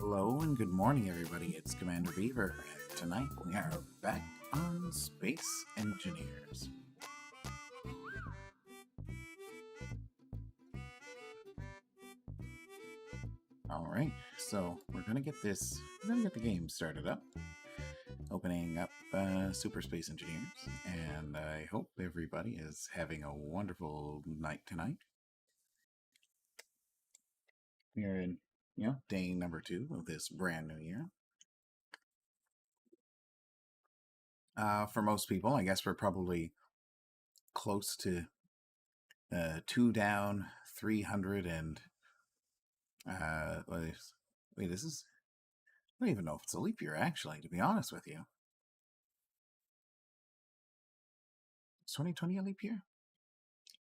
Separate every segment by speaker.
Speaker 1: Hello and good morning, everybody. It's Commander Beaver, and tonight we are back on Space Engineers. All right, so we're gonna get the game started up. Opening up Super Space Engineers, and I hope everybody is having a wonderful night tonight. We are in, day number 2 of this brand new year. For most people, I guess we're probably close to 2 down, 300, and wait, this is, I don't even know if it's a leap year, actually, to be honest with you. Is 2020 a leap year?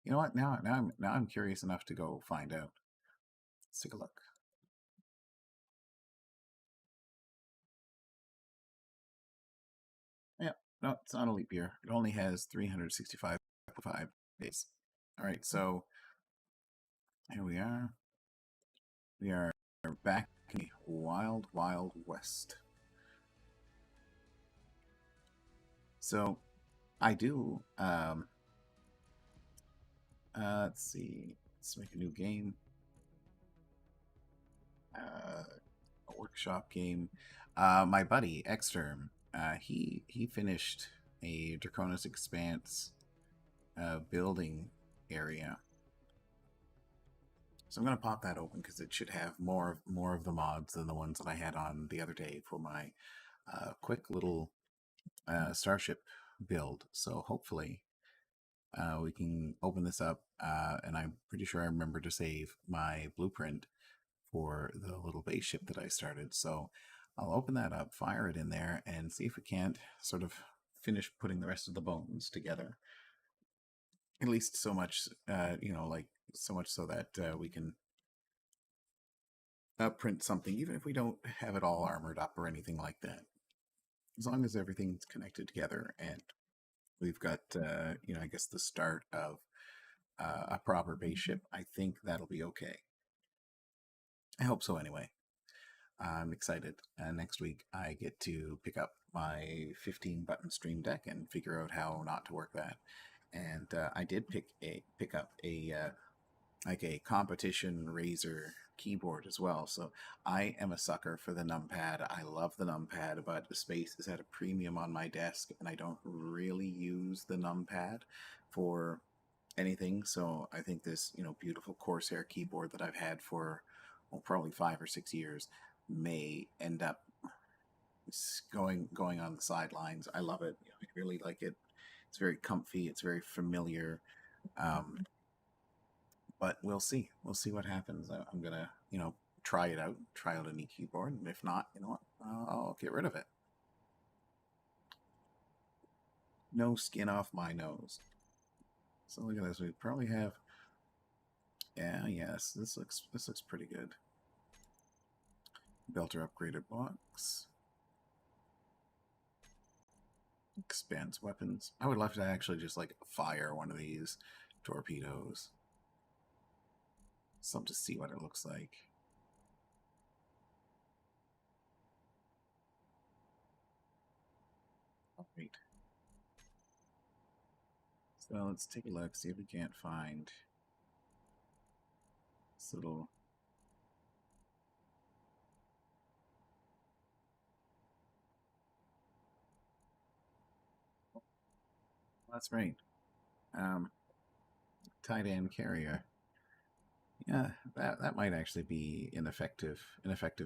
Speaker 1: You know what? Now I'm curious enough to go find out. Let's take a look. Yeah, no, it's not a leap year. It only has 365 days. All right, so here we are. We are back in the wild, wild west. So I do, let's see, let's make a new game. A workshop game. My buddy, Exterm, he finished a Draconis Expanse building area. So I'm going to pop that open because it should have more of the mods than the ones that I had on the other day for my quick little starship build. So hopefully we can open this up, and I'm pretty sure I remember to save my blueprint for the little base ship that I started. So I'll open that up, fire it in there, and see if we can't sort of finish putting the rest of the bones together. At least so much, so much so that we can print something, even if we don't have it all armored up or anything like that. As long as everything's connected together and we've got, I guess the start of a proper base ship, I think that'll be okay. I hope so anyway. I'm excited. Next week I get to pick up my 15-button Stream Deck and figure out how not to work that. And I did pick up a competition Razer keyboard as well. So I am a sucker for the numpad. I love the numpad, but the space is at a premium on my desk, and I don't really use the numpad for anything. So I think this, beautiful Corsair keyboard that I've had for probably 5 or 6 years may end up going on the sidelines. I love it. I really like it. It's very comfy. It's very familiar. But we'll see. We'll see what happens. I'm gonna, try it out. Try out a new keyboard, and if not, you know what? I'll get rid of it. No skin off my nose. So look at this. We probably have. Yeah. Yes. This looks pretty good. Belter upgraded box. Expanse weapons. I would love to actually just fire one of these torpedoes. Some to see what it looks like. Oh, wait. So let's take a look, see if we can't find this little. That's right. Tie-dam carrier. Yeah, that might actually be an effective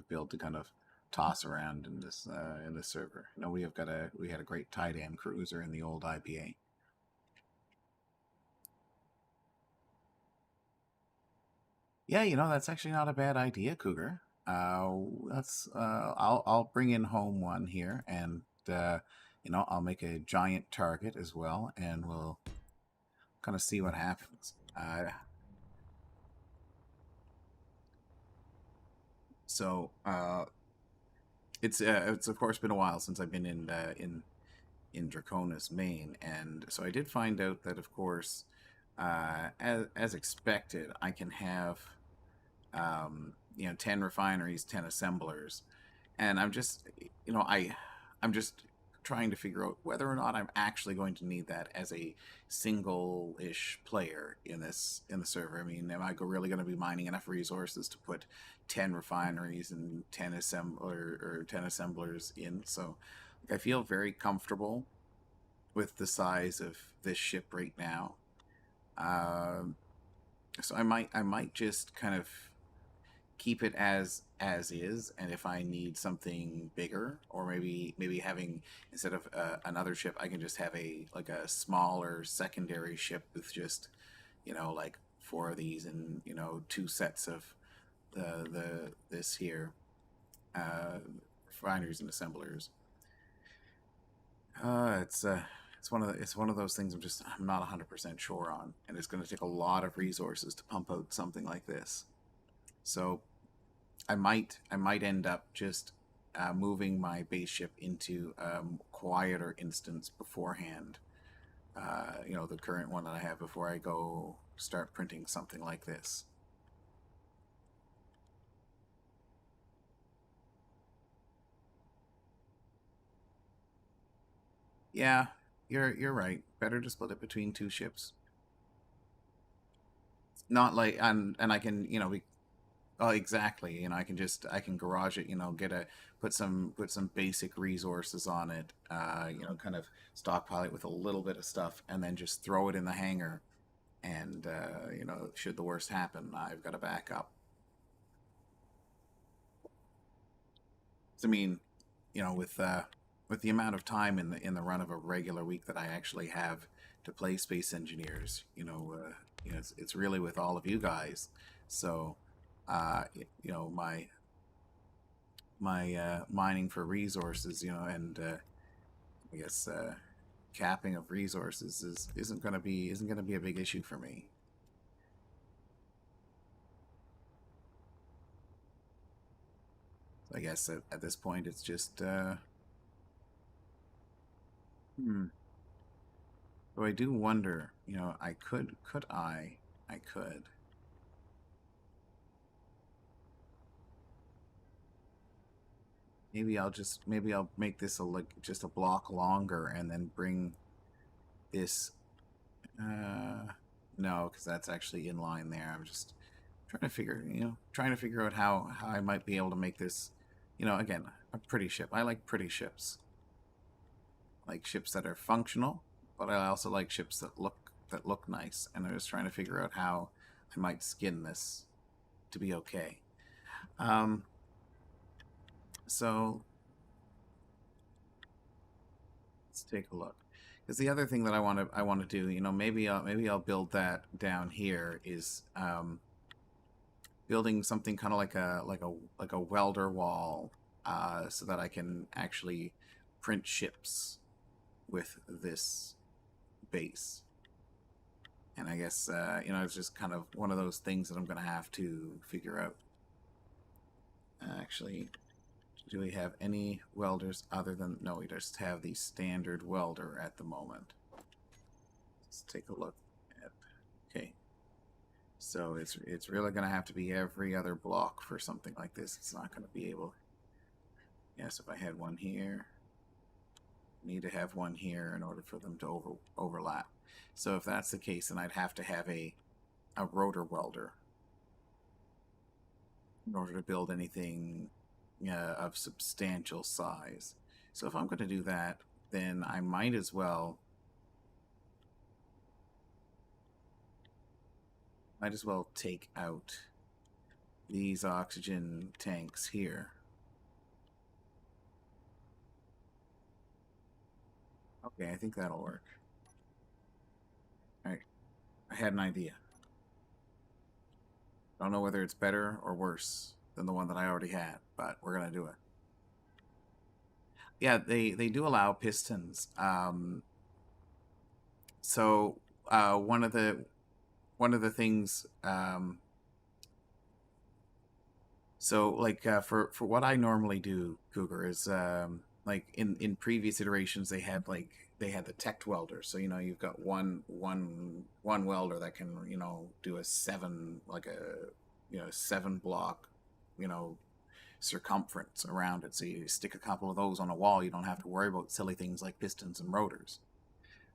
Speaker 1: build to kind of toss around in this server. We had a great tie-dam cruiser in the old IPA. Yeah, that's actually not a bad idea, Cougar. I'll bring in home one here, and I'll make a giant target as well, and we'll kind of see what happens. So it's of course been a while since I've been in Draconis, Maine, and so I did find out that, of course, as expected, I can have 10 refineries, 10 assemblers, and I'm just, I'm just trying to figure out whether or not I'm actually going to need that as a single-ish player in the server. I mean, am I really going to be mining enough resources to put 10 refineries and 10 assemblers in? So like, I feel very comfortable with the size of this ship right now. Um, so I might just kind of keep it as is, and if I need something bigger, or maybe having, instead of another ship, I can just have a like a smaller secondary ship with just, like four of these, and two sets of the this here, uh refiners and assemblers. It's one of those things I'm not 100% sure on, and it's going to take a lot of resources to pump out something like this. So I might end up just moving my base ship into a quieter instance beforehand. The current one that I have, before I go start printing something like this. Yeah, you're right. Better to split it between two ships. Not like, and I can, oh, exactly. I can garage it. Get a put some basic resources on it. Kind of stockpile it with a little bit of stuff, and then just throw it in the hangar. And should the worst happen, I've got a backup. I mean, with the amount of time in the run of a regular week that I actually have to play Space Engineers, it's really with all of you guys. So, my mining for resources, and I guess capping of resources isn't gonna be a big issue for me. I guess at this point it's just hmm. So I do wonder, I could maybe I'll make this just a block longer, and then bring this no, because that's actually in line there. I'm just trying to figure out how I might be able to make this, again, a pretty ship. I like pretty ships. I like ships that are functional, but I also like ships that look nice, and I'm just trying to figure out how I might skin this to be okay. Um, so let's take a look. Because the other thing that I want to do, maybe I'll build that down here, is building something kind of like a welder wall, so that I can actually print ships with this base. And I guess it's just kind of one of those things that I'm going to have to figure out. Actually, do we have any welders other than... No, we just have the standard welder at the moment. Let's take a look at... Okay. So it's really going to have to be every other block for something like this. It's not going to be able... Yes, if I had one here... Need to have one here in order for them to overlap. So if that's the case, then I'd have to have a rotor welder in order to build anything of substantial size. So if I'm going to do that, then I might as well take out these oxygen tanks here. Okay, I think that'll work. All right, I had an idea. I don't know whether it's better or worse than the one that I already had, but we're gonna do it. Yeah, they do allow pistons. So one of the things, so like, for what I normally do, Cougar, is like in previous iterations they had the tech welder. So you've got one welder that can do a seven block, you know circumference around it. So you stick a couple of those on a wall. You don't have to worry about silly things like pistons and rotors.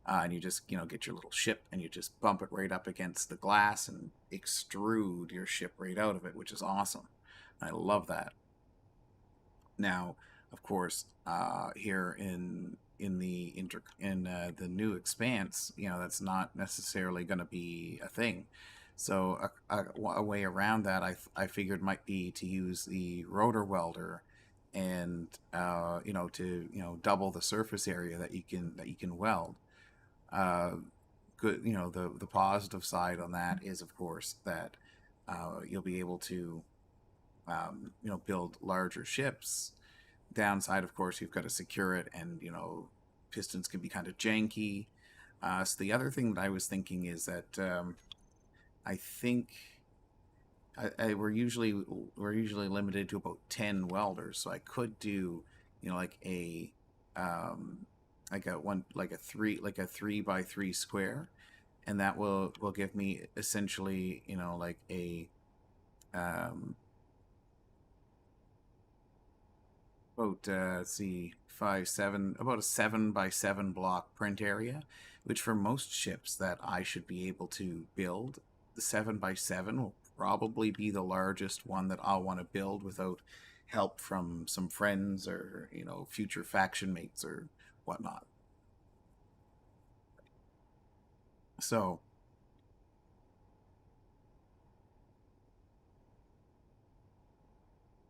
Speaker 1: And you just, get your little ship and you just bump it right up against the glass and extrude your ship right out of it, which is awesome. I love that. Now, of course, here in the new Expanse, that's not necessarily going to be a thing. So a way around that, I figured might be to use the rotor welder, and to double the surface area that you can weld. Uh, Good, the positive side on that is, of course, that you'll be able to build larger ships. Downside, of course, you've got to secure it, and pistons can be kind of janky. So the other thing that I was thinking is that I think we're usually limited to about 10 welders, so I could do like a um, like a 3 by 3 square, and that will give me essentially like a um, about let's see, 5 7 about a 7 by 7 block print area, which for most ships that I should be able to build, the 7 by 7 will probably be the largest one that I'll want to build without help from some friends or future faction mates or whatnot. So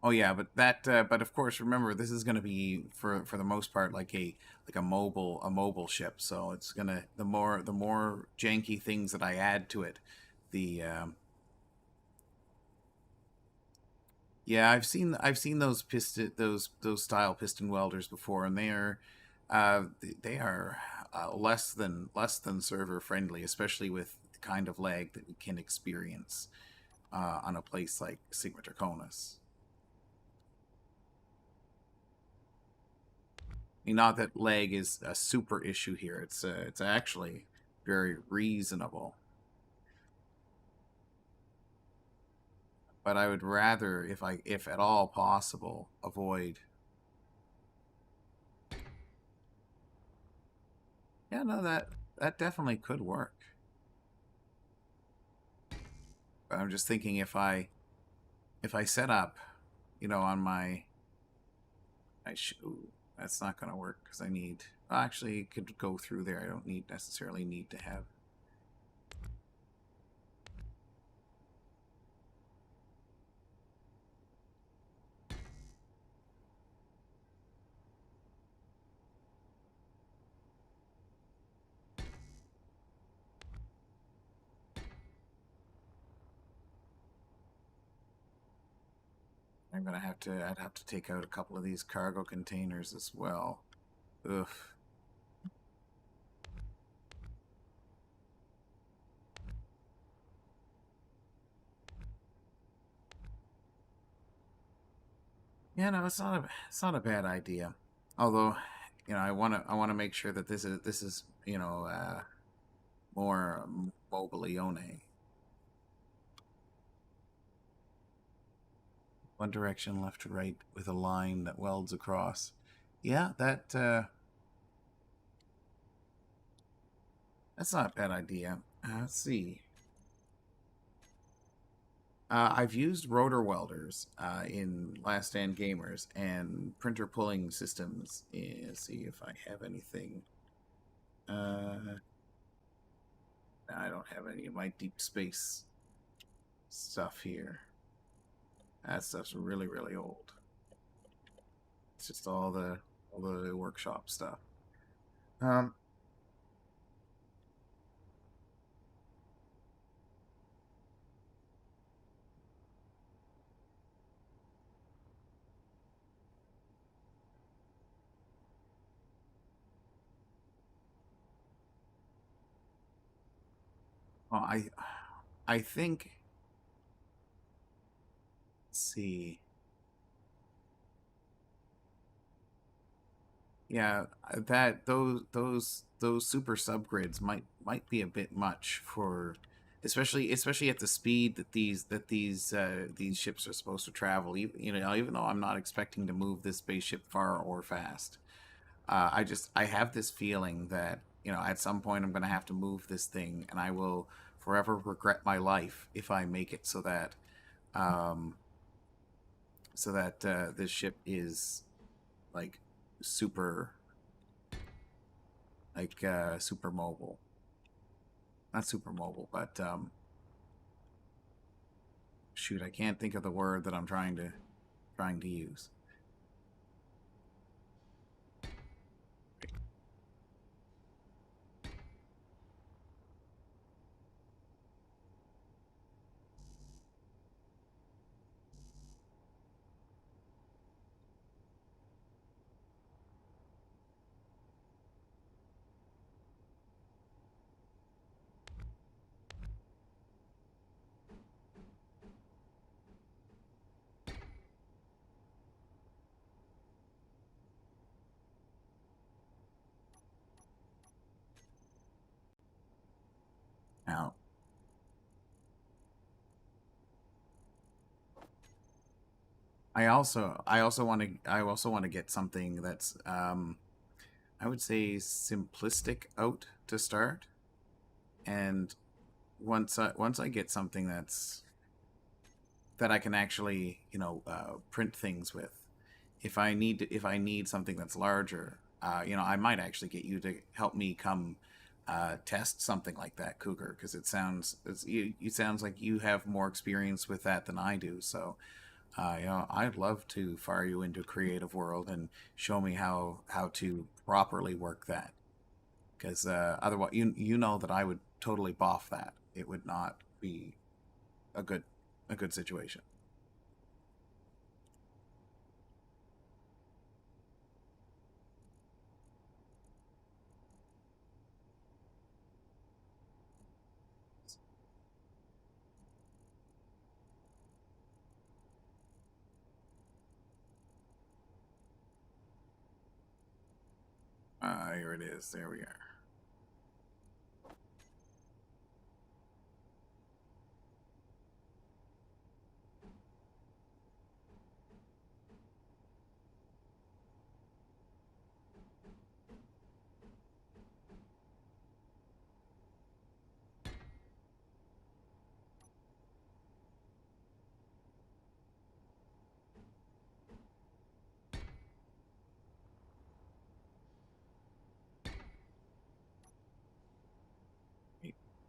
Speaker 1: oh yeah, but of course, remember, this is going to be for the most part like a mobile ship. So it's gonna, the more janky things that I add to it, the yeah, I've seen those style piston welders before, and they are less than server friendly, especially with the kind of lag that we can experience on a place like Sigma Draconis. Mean, not that lag is a super issue here. It's actually very reasonable. But I would rather, if at all possible, avoid. Yeah, no, that definitely could work. But I'm just thinking, if I set up, on my, ooh, that's not going to work because I need. Well, actually, it could go through there. I don't necessarily need to have. I'd have to take out a couple of these cargo containers as well. Ugh. Yeah, no, it's not a bad idea. Although, I want to make sure that this is more mobilione. One direction, left to right, with a line that welds across. Yeah, that's not a bad idea. Let's see. I've used rotor welders in Last Stand Gamers and printer pulling systems. Let's see if I have anything. I don't have any of my deep space stuff here. That stuff's really, really old. It's just all the workshop stuff. Um, well, I think. Let's see. Yeah, that those super subgrids might be a bit much for especially at the speed that these ships are supposed to travel. Even though I'm not expecting to move this spaceship far or fast, I have this feeling that at some point I'm going to have to move this thing, and I will forever regret my life if I make it um, so that this ship is like super super mobile. Not super mobile, but shoot, I can't think of the word that I'm trying to use. Now, I also want to get something that's I would say simplistic out to start, and once I get something that I can actually print things with. If I need something that's larger, I might actually get you to help me come test something like that, Cougar, because it sounds like you have more experience with that than I do. So, I'd love to fire you into a creative world and show me how to properly work that. Because otherwise, you know that I would totally boff that. It would not be a good situation. Here it is. There we are.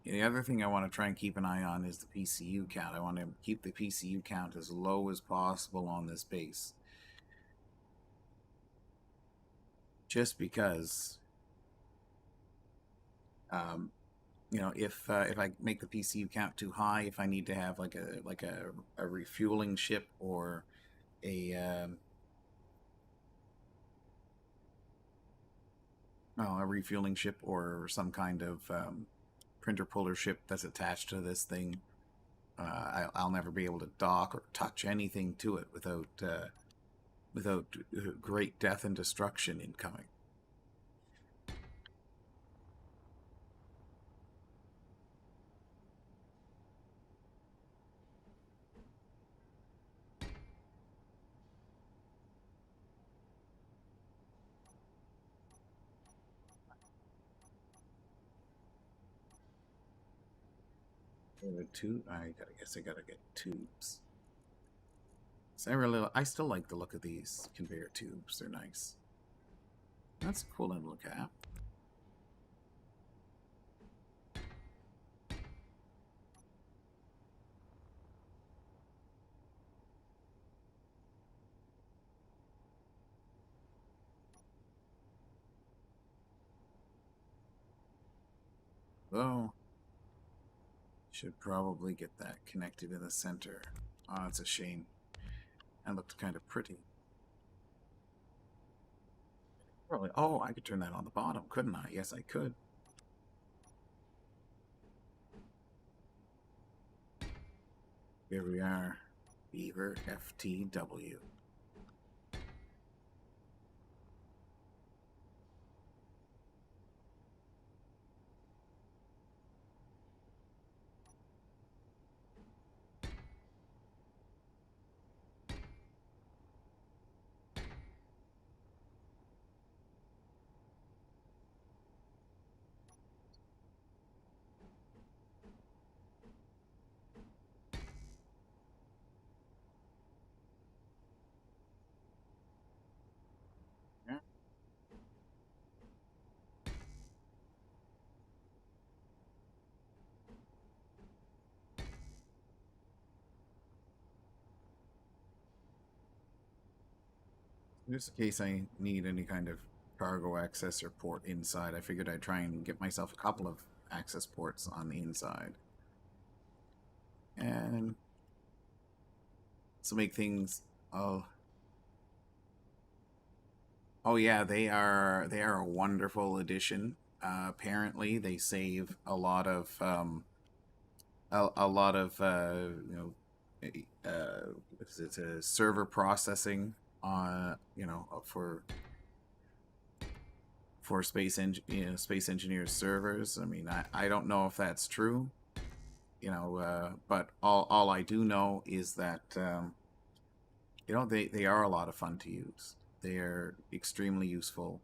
Speaker 1: The other thing I want to try and keep an eye on is the PCU count. I want to keep the PCU count as low as possible on this base. Just because, um, if I make the PCU count too high, if I need to have a refueling ship or a a refueling ship or some kind of printer puller ship that's attached to this thing, I'll never be able to dock or touch anything to it without great death and destruction incoming. I guess I gotta get tubes. So I still like the look of these conveyor tubes. They're nice. That's a cool little cap. Though, should probably get that connected in the center. Oh, it's a shame. That looked kind of pretty. Probably. Oh, I could turn that on the bottom, couldn't I? Yes, I could. Here we are. Beaver FTW. Just in case I need any kind of cargo access or port inside, I figured I'd try and get myself a couple of access ports on the inside. And to make things... Oh, oh yeah, they are a wonderful addition. Apparently, they save a lot of what is it, server processing on for space engineers servers. I mean, I don't know if that's true, but all I do know is that they are a lot of fun to use. They are extremely useful.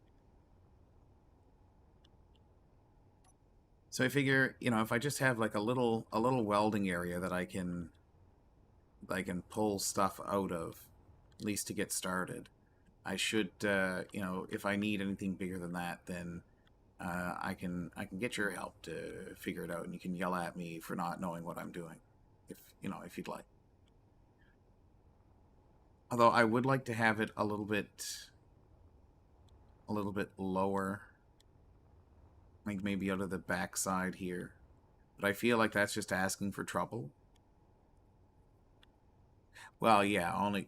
Speaker 1: So I figure, if I just have like a little welding area that I can pull stuff out of, at least to get started. I should, if I need anything bigger than that, then I can get your help to figure it out, and you can yell at me for not knowing what I'm doing, if you'd like. Although I would like to have it a little bit lower, like maybe out of the backside here. But I feel like that's just asking for trouble. Well, yeah, only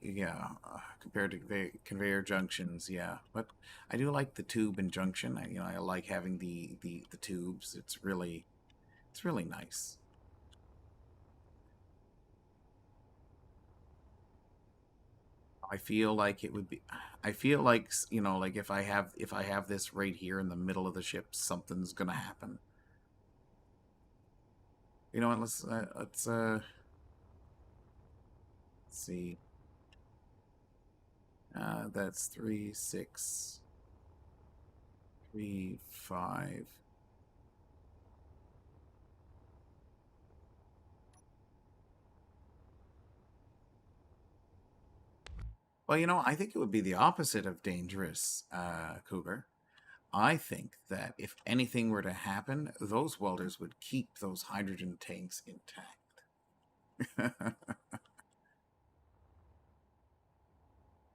Speaker 1: compared to conveyor junctions, yeah. But I do like the tube and junction. I like having the tubes. It's really nice. I feel like it would be. I feel like like if I have this right here in the middle of the ship, something's gonna happen. You know what? Let's see. That's 3, 6, 3, 5. Well, I think it would be the opposite of dangerous, Cougar. I think that if anything were to happen, those welders would keep those hydrogen tanks intact.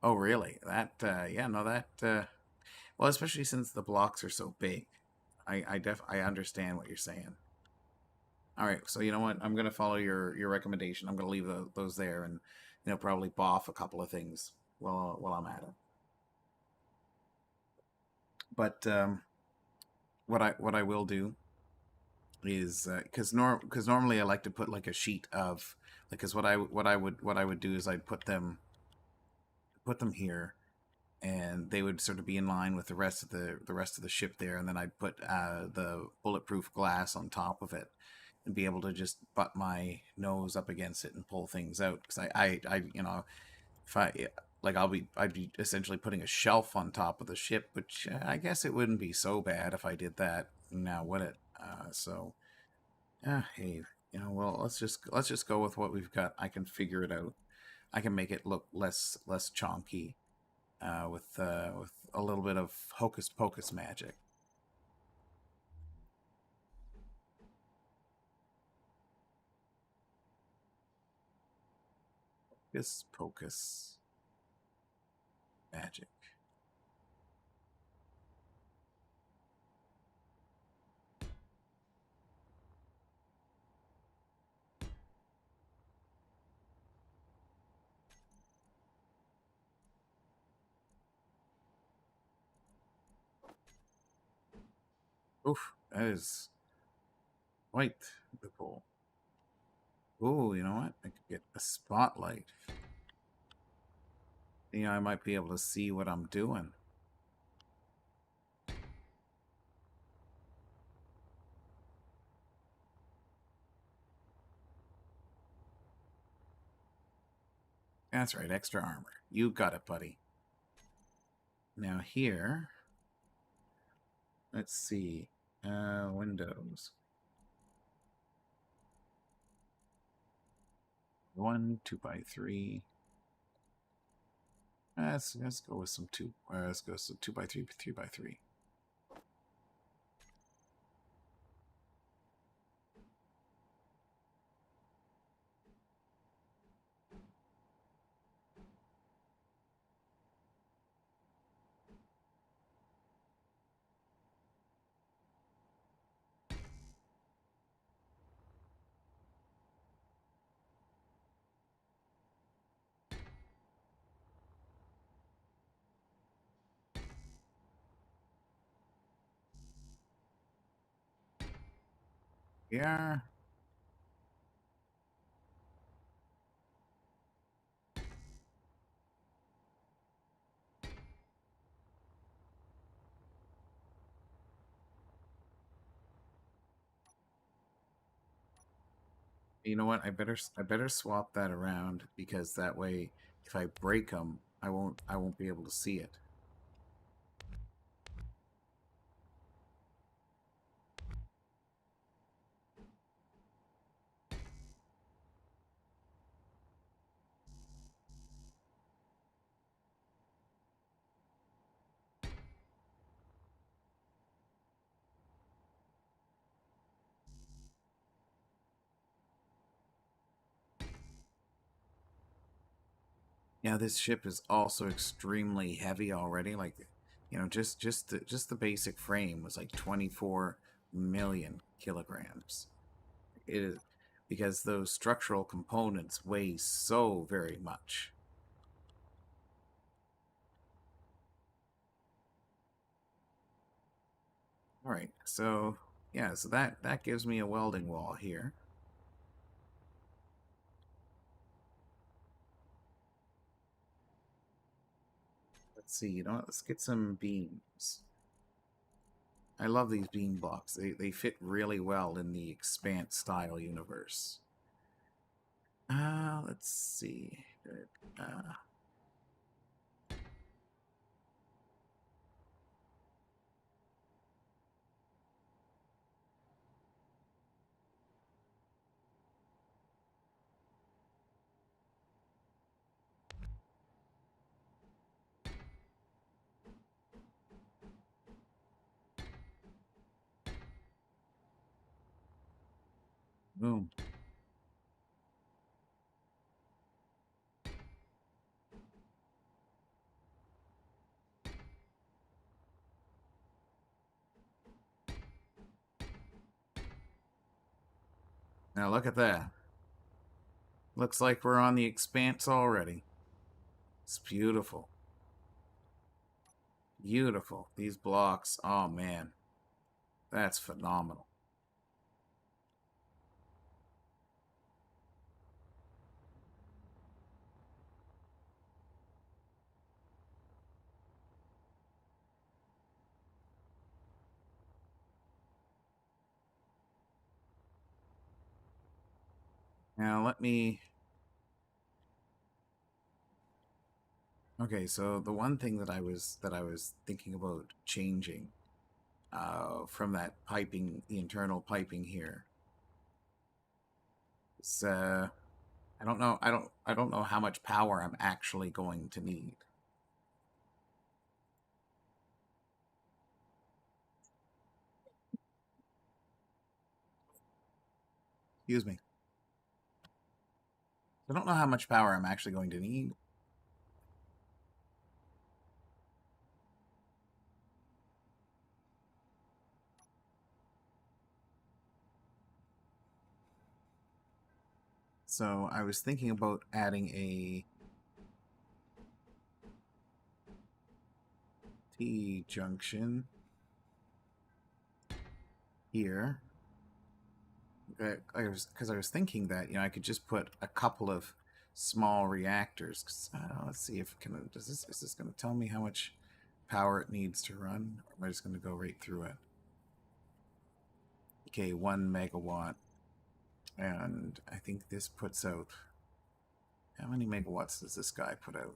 Speaker 1: Oh, really? Yeah, no, well, especially since the blocks are so big. I understand what you're saying. All right, so you know what? I'm gonna follow your recommendation. I'm gonna leave those there, and probably boff a couple of things while I'm at it. But what I will do is because normally I like to put like a sheet of, like, because what I would do is I'd put them here, and they would sort of be in line with the rest of the ship there, and then I'd put the bulletproof glass on top of it, and be able to just butt my nose up against it and pull things out. Because I if I like I'd be essentially putting a shelf on top of the ship, which I guess it wouldn't be so bad if I did that now, would it? So hey, well, let's just go with what we've got. I can figure it out. I can make it look less chonky, with a little bit of hocus pocus magic. Hocus pocus magic. Oof, that is quite the pull. Ooh, you know what? I could get a spotlight. I might be able to see what I'm doing. That's right, extra armor. You got it, buddy. Now here, let's see. Windows. 1, 2x3. Let's go with some two. Let's go some 2x3, 3x3. Yeah. You know what? I better swap that around because that way, if I break them, I won't be able to see it. Yeah, this ship is also extremely heavy already. Like, just the basic frame was like 24 million kilograms. It is because those structural components weigh so very much. All right, so yeah, so that gives me a welding wall here. Let's see, let's get some beams. I love these beam blocks. They fit really well in the Expanse style universe. Let's see. Good. Boom. Now look at that. Looks like we're on the Expanse already. It's beautiful. Beautiful. These blocks. Oh man, that's phenomenal. Now let me. Okay, so the one thing that I was thinking about changing from that piping, the internal piping here, is I don't know. I don't know how much power I'm actually going to need. Excuse me. I don't know how much power I'm actually going to need. So I was thinking about adding a T junction here. Because I was thinking that I could just put a couple of small reactors. Let's see if is this going to tell me how much power it needs to run, or am I just going to go right through it? Okay, 1 megawatt, and I think this puts out how many megawatts does this guy put out?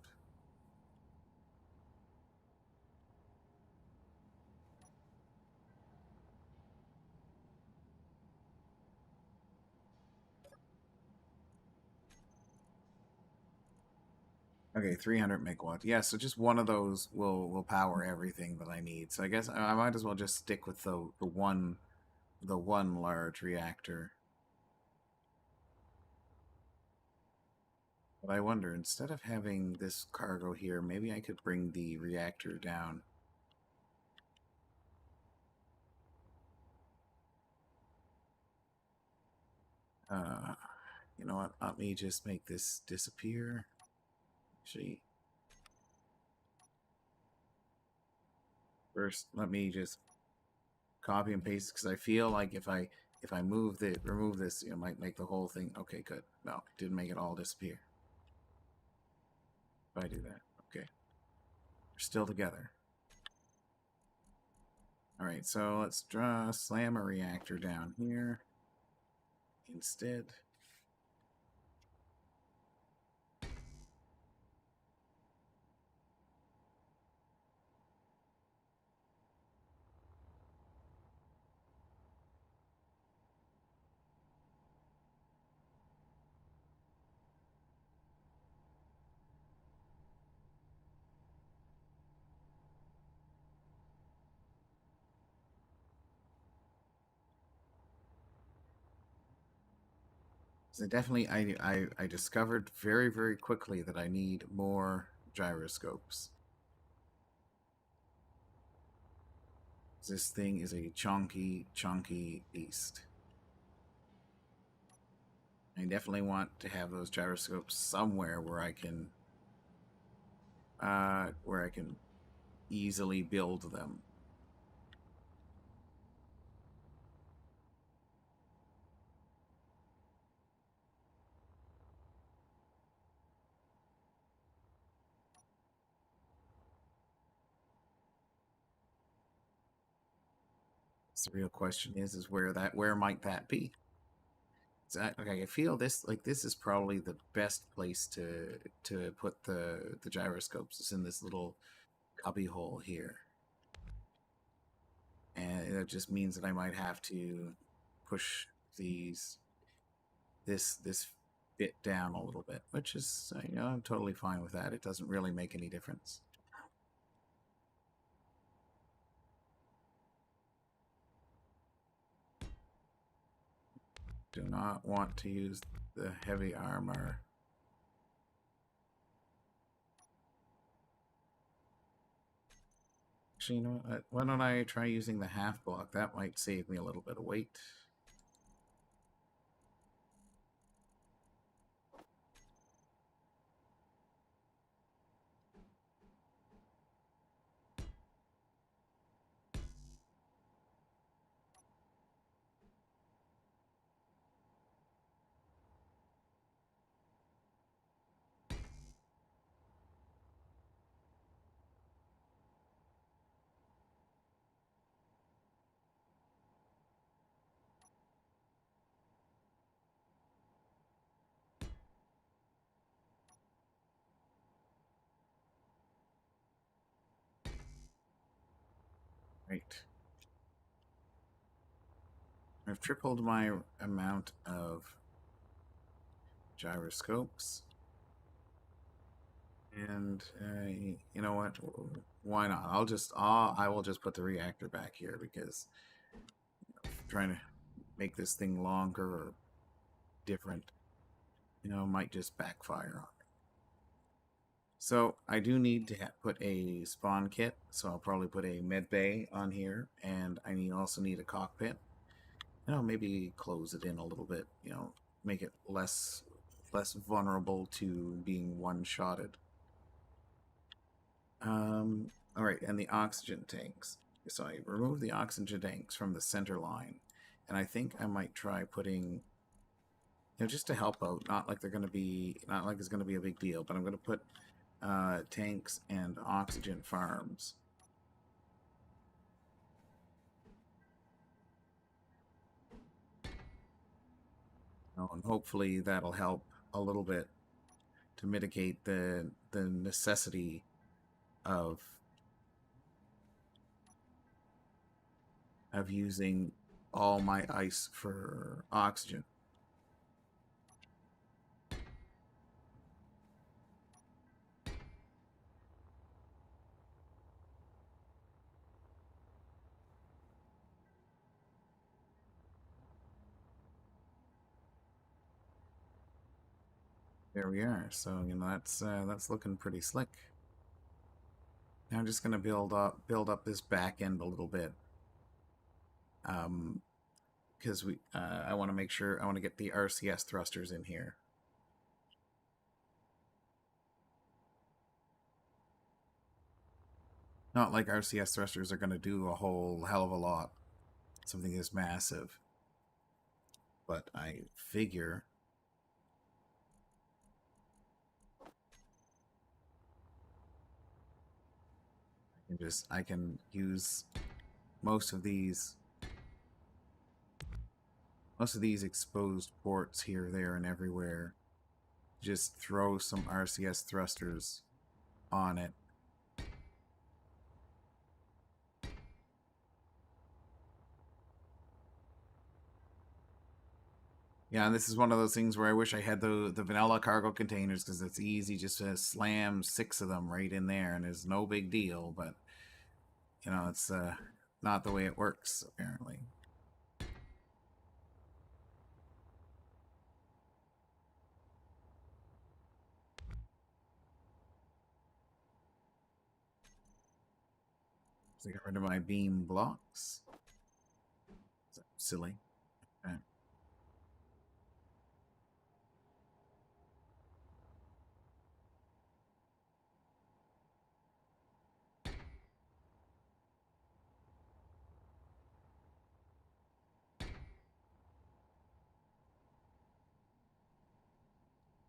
Speaker 1: Okay, 300 megawatts. Yeah, so just one of those will power everything that I need. So I guess I might as well just stick with the one large reactor. But I wonder, instead of having this cargo here, maybe I could bring the reactor down. Uh, you know what? Let me just make this disappear. Actually, first, let me just copy and paste because I feel like if I if I remove this, it might make the whole thing. Okay, good. No, it didn't make it all disappear. If I do that, okay, we're still together. All right, so let's slam a reactor down here instead. So definitely, I discovered very quickly that I need more gyroscopes. This thing is a chunky beast. I definitely want to have those gyroscopes somewhere where I can easily build them. So the real question is where might that be? Okay, I feel this is probably the best place to put the gyroscopes. It's in this little cubby hole here, and it just means that I might have to push these this bit down a little bit, which is I'm totally fine with that. It doesn't really make any difference. Do not want to use the heavy armor. Actually, you know what? Why don't I try using the half block? That might save me a little bit of weight. Right. I've tripled my amount of gyroscopes. And you know what? Why not? I will just put the reactor back here because trying to make this thing longer or different, might just backfire on me. So I do need to put a spawn kit. So I'll probably put a med bay on here, and I also need a cockpit. Maybe close it in a little bit. Make it less vulnerable to being one-shotted. All right, and the oxygen tanks. So I remove the oxygen tanks from the center line, and I think I might try putting, just to help out. Not like it's going to be a big deal, but I'm going to put tanks and oxygen farms. And hopefully that'll help a little bit to mitigate the necessity of using all my ice for oxygen. There we are. So that's looking pretty slick. Now I'm just going to build up this back end a little bit, because I want to make sure I want to get the RCS thrusters in here. Not like RCS thrusters are going to do a whole hell of a lot. Something is massive. but I figure I can use most of these exposed ports here, there, and everywhere. Just throw some RCS thrusters on it. Yeah, and this is one of those things where I wish I had the vanilla cargo containers, because it's easy just to slam 6 of them right in there, and it's no big deal. But you know, it's not the way it works apparently. So I get rid of my beam blocks. Silly. Okay.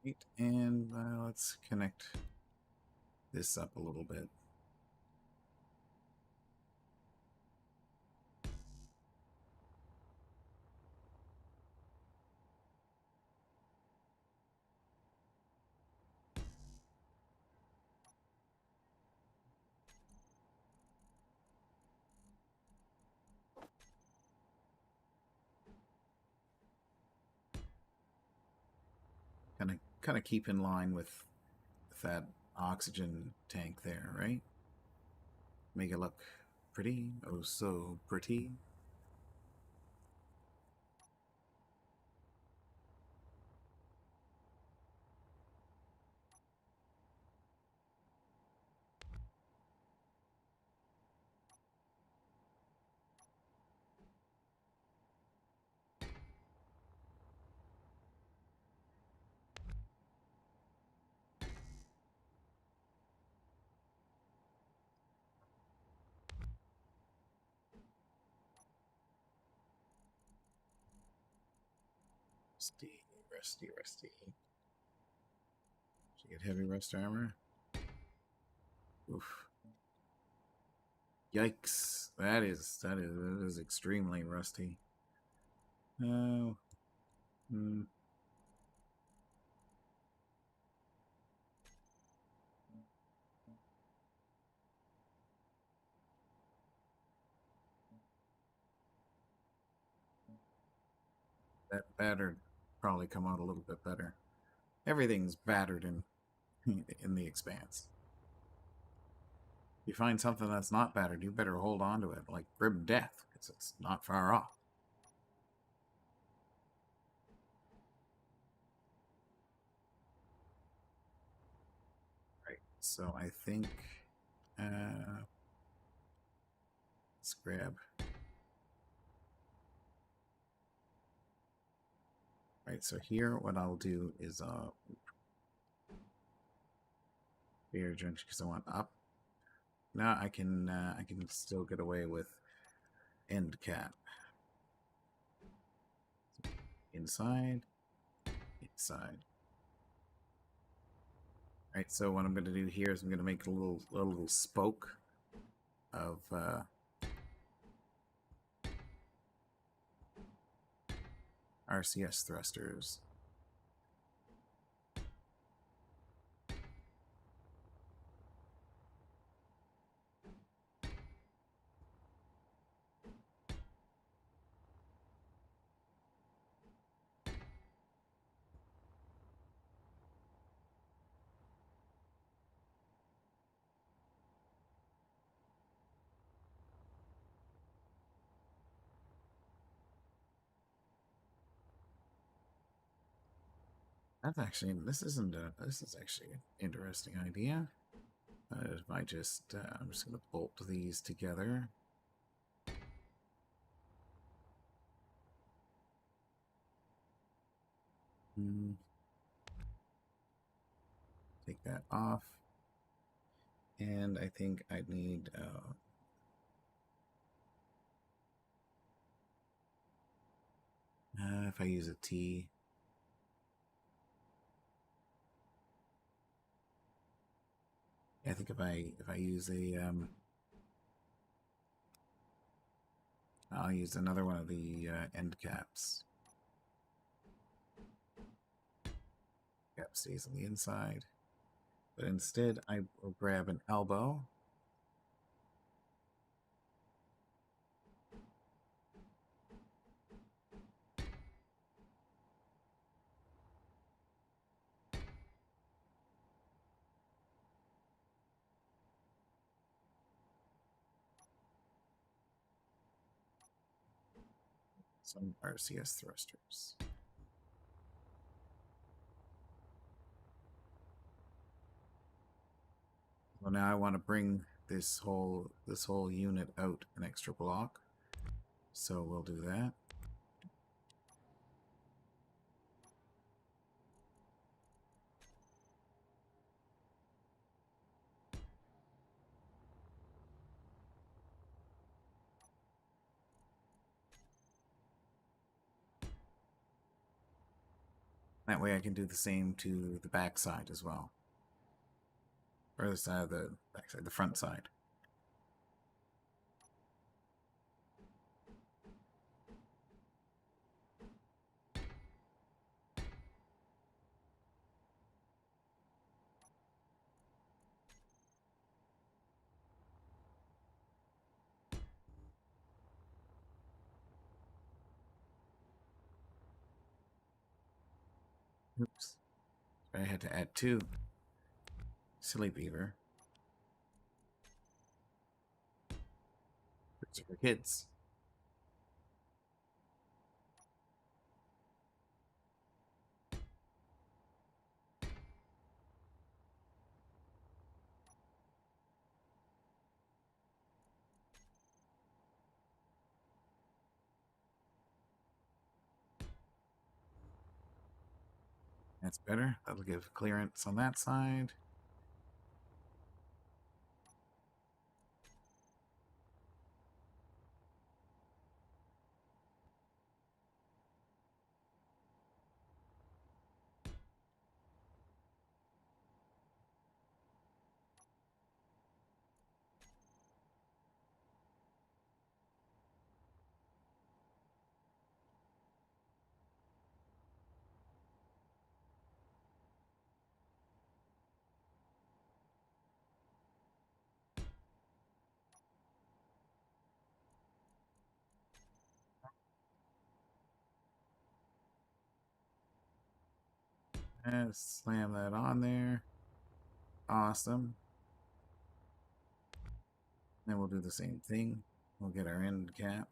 Speaker 1: Right, and let's connect this up a little bit. Kind of keep in line with that oxygen tank there, right? Make it look pretty. Oh, so pretty. Rusty, rusty, rusty. Did you get heavy rust armor? Oof. Yikes. That is extremely rusty. Oh. Hmm. That battered probably come out a little bit better. Everything's battered in the Expanse. If you find something that's not battered, you better hold on to it like grim death, because it's not far off. Right. So I think let's grab. Right. So here, what I'll do is air junction, because I want up. Now I can still get away with end cap. Inside, inside. Right, so what I'm going to do here is I'm going to make a little spoke of RCS thrusters. This is actually an interesting idea. If I just I'm just going to bolt these together. Take that off, and I think I need 5 if I use a T. I think if I use a I'll use another one of the end caps. Cap stays on the inside. But instead, I will grab an elbow. Some RCS thrusters. Well, now I want to bring this whole unit out an extra block. So we'll do that. That way I can do the same to the back side as well. Or the side of the back side, the front side. Oops. I had to add 2. Silly beaver. It's for kids. That's better. That'll give clearance on that side. And slam that on there. Awesome. Then we'll do the same thing. We'll get our end cap.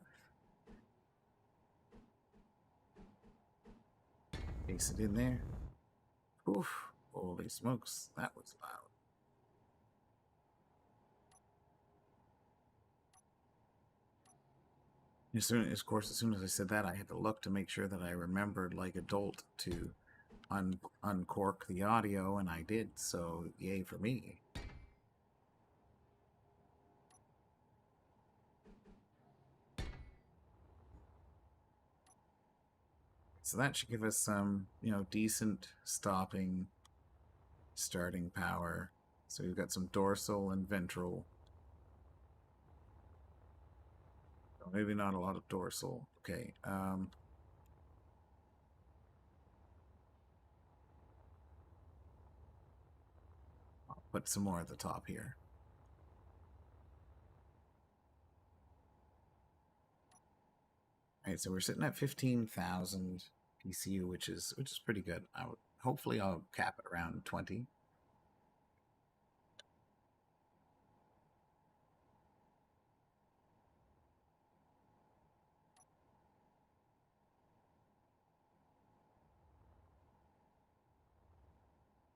Speaker 1: Paste it in there. Oof. Holy smokes. That was loud. Of course, as soon as I said that, I had to look to make sure that I remembered, like a dolt, to uncork the audio, and I did, so yay for me. So that should give us some, decent starting power. So we've got some dorsal and ventral. Maybe not a lot of dorsal. Okay. I'll put some more at the top here. All right, so we're sitting at 15,000 PCU, which is pretty good. Hopefully I'll cap it around 20.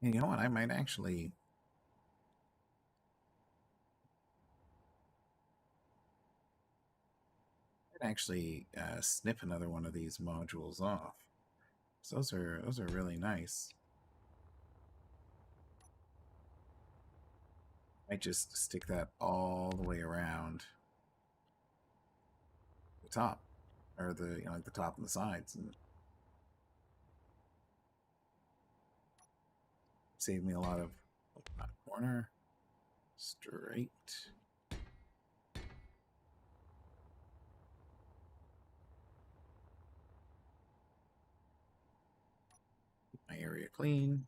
Speaker 1: And you know what? I might actually snip another one of these modules off. So those are really nice. I just stick that all the way around the top, or the like the top and the sides, and save me a lot of corner. Straight. Keep my area clean.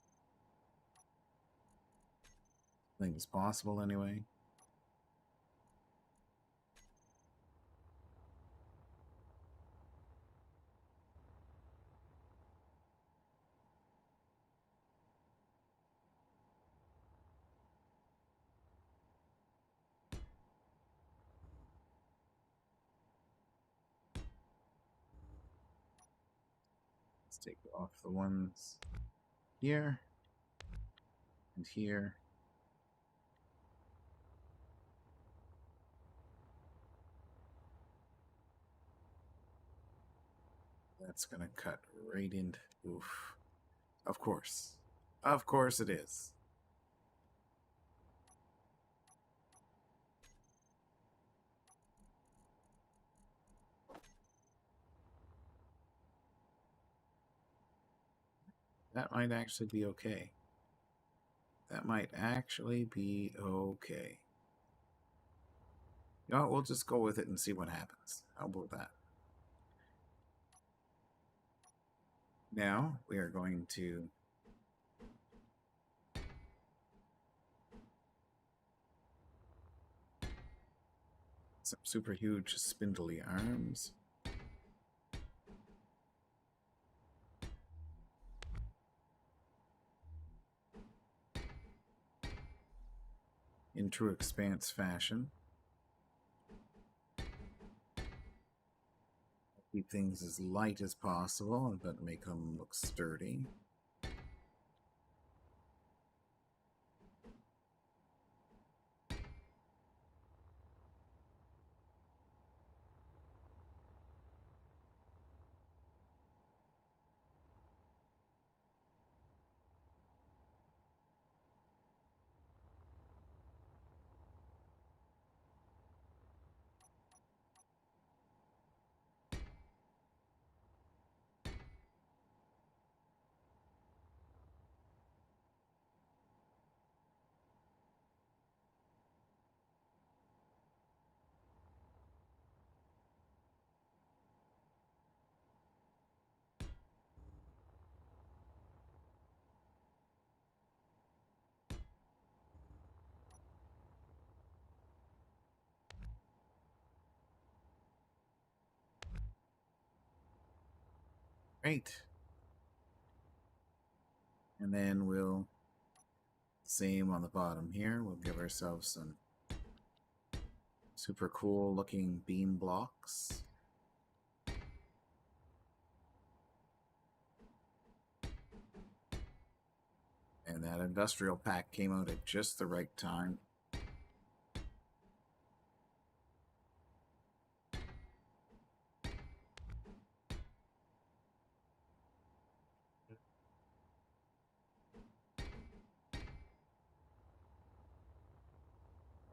Speaker 1: Clean as possible anyway. Let's take off the ones here and here. That's gonna cut right into. Oof. Of course. Of course it is. That might actually be okay. That might actually be okay. You know what, we'll just go with it and see what happens. How about that? Now we are going to some super huge spindly arms. In true Expanse fashion. Keep things as light as possible, but make them look sturdy. Great. And then we'll, same on the bottom here, we'll give ourselves some super cool looking beam blocks. And that industrial pack came out at just the right time.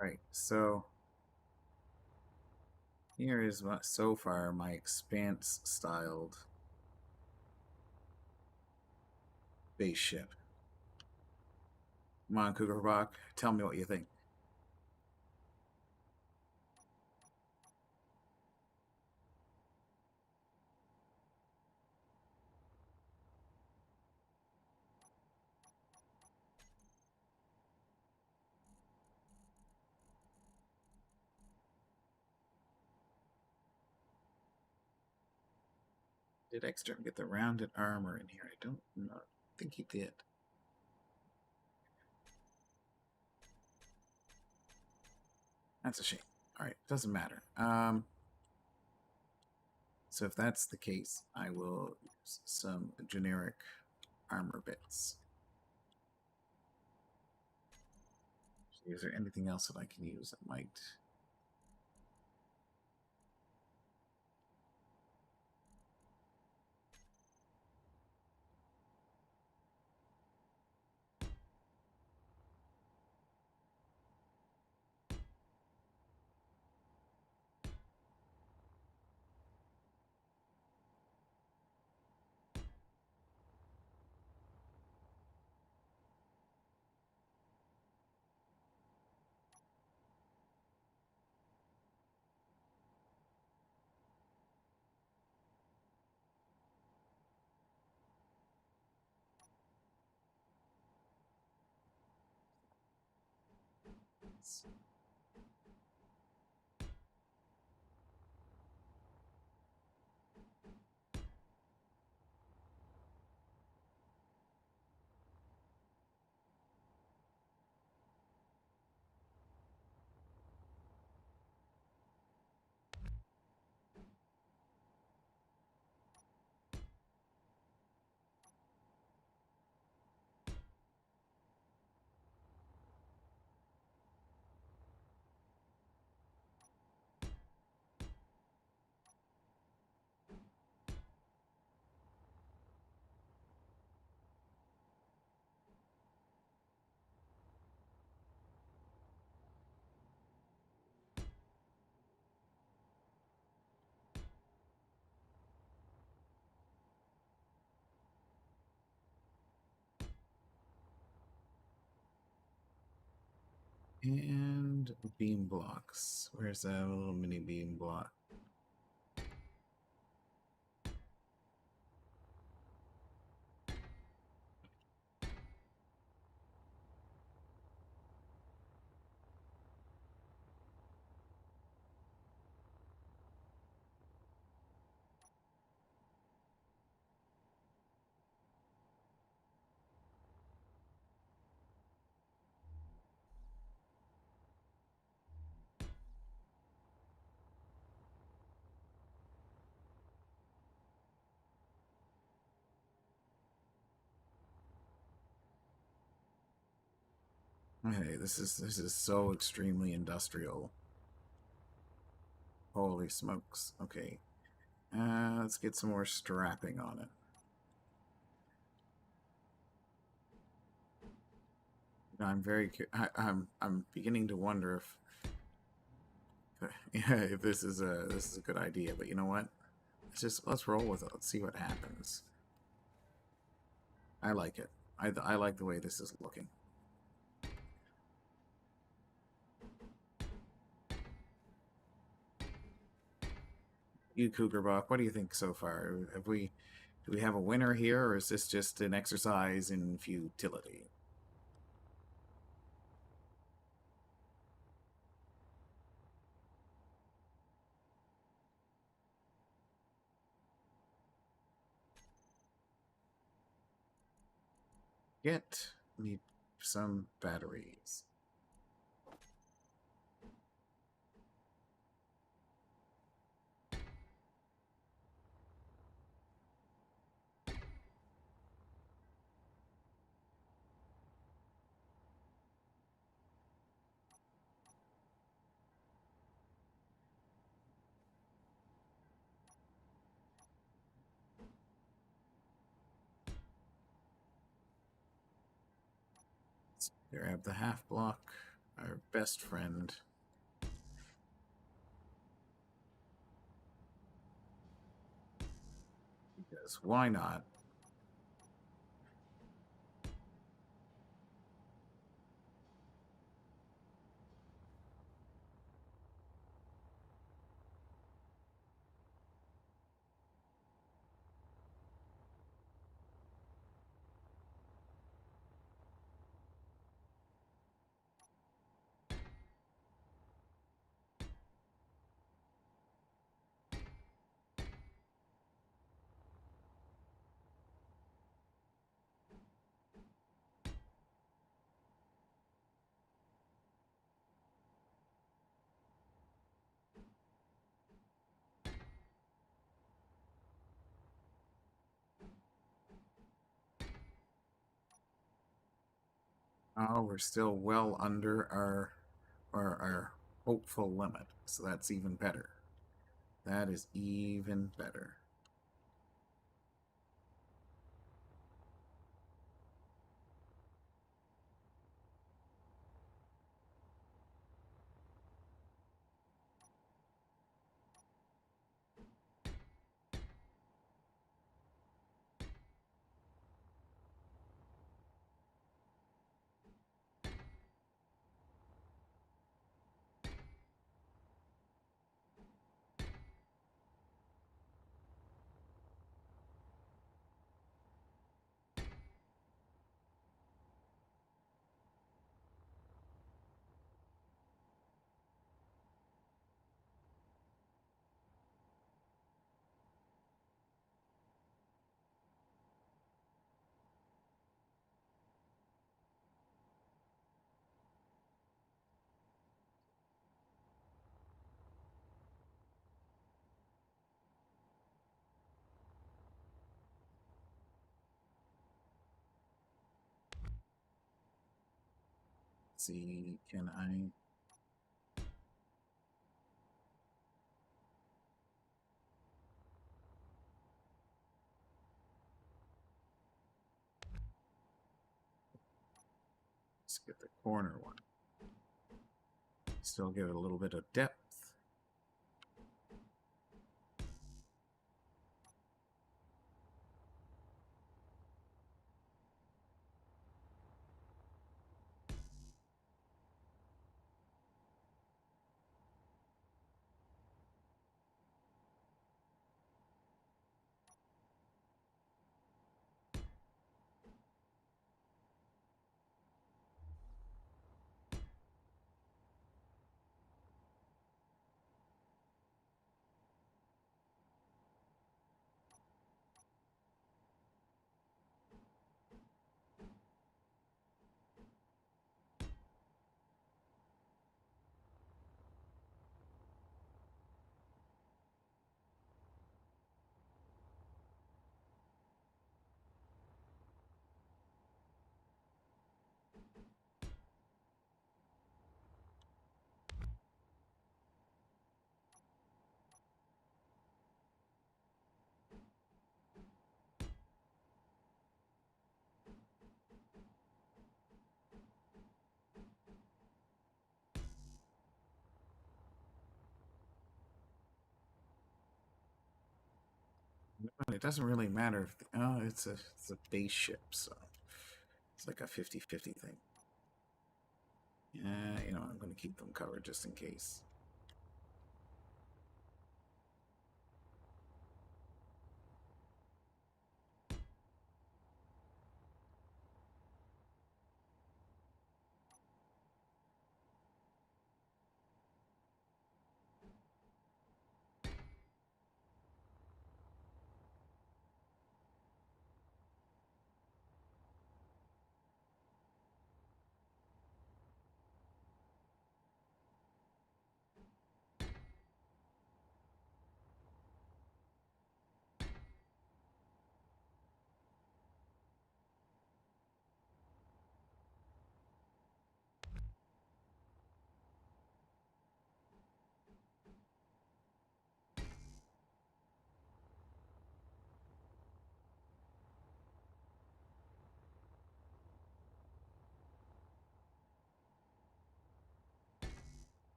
Speaker 1: Right, so here is what, so far, my Expanse styled base ship. Come on, Cougarbuck, tell me what you think. Did Ekstrom get the rounded armor in here? I don't know. I think he did. That's a shame. Alright, doesn't matter. So if that's the case, I will use some generic armor bits. Is there anything else that I can use that might... And beam blocks. Where's that little mini beam block? Hey, this is so extremely industrial. Holy smokes. Okay. Let's get some more strapping on it. I'm I'm beginning to wonder if yeah, if this is a good idea, but you know what? Let's roll with it. Let's see what happens. I like it. I like the way this is looking. You Cougar Buck, what do you think so far? Do we have a winner here, or is this just an exercise in futility? Get me some batteries. Grab the half block, our best friend. Because why not? Oh, we're still well under our hopeful limit, so that's even better. That is even better. Let's see, can I... Let's get the corner one. Still give it a little bit of depth. It doesn't really matter if... oh, it's a base ship, so it's like a 50-50 thing. Yeah, you know, I'm going to keep them covered just in case.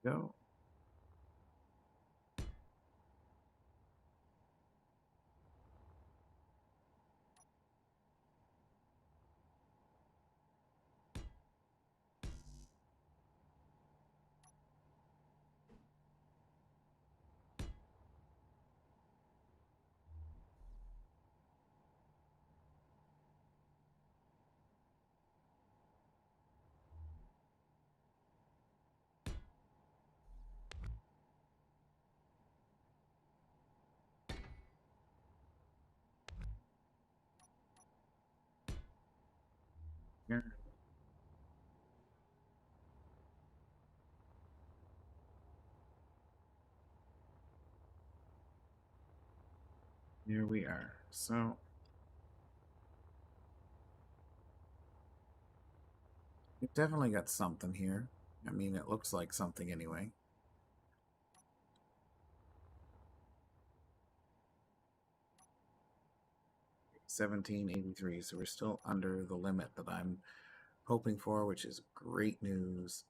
Speaker 1: Go. Here. Here we are. So we've definitely got something here. I mean, it looks like something anyway. $17.83, so we're still under the limit that I'm hoping for, which is great news.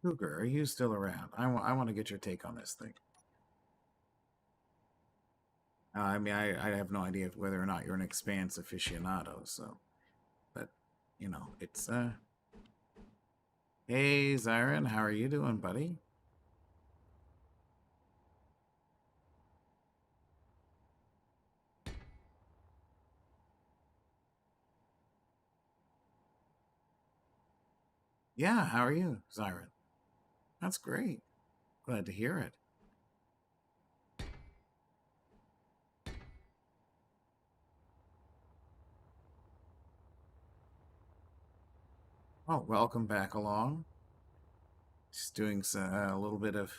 Speaker 1: Cougar, are you still around? I want to get your take on this thing. I mean, I have no idea whether or not you're an Expanse aficionado, so... but, you know, it's, Hey, Zyron, how are you doing, buddy? Yeah, how are you, Zyron? That's great. Glad to hear it. Oh, welcome back along. Just doing a little bit of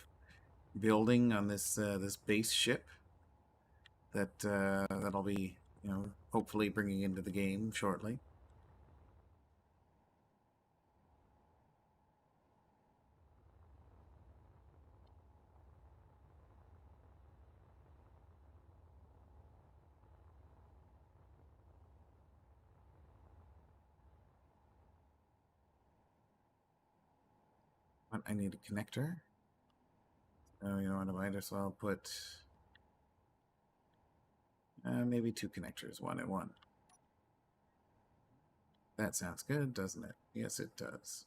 Speaker 1: building on this base ship that I'll be, hopefully bringing into the game shortly. But I need a connector. So you know what? I might as well put maybe two connectors, one and one. That sounds good, doesn't it? Yes, it does.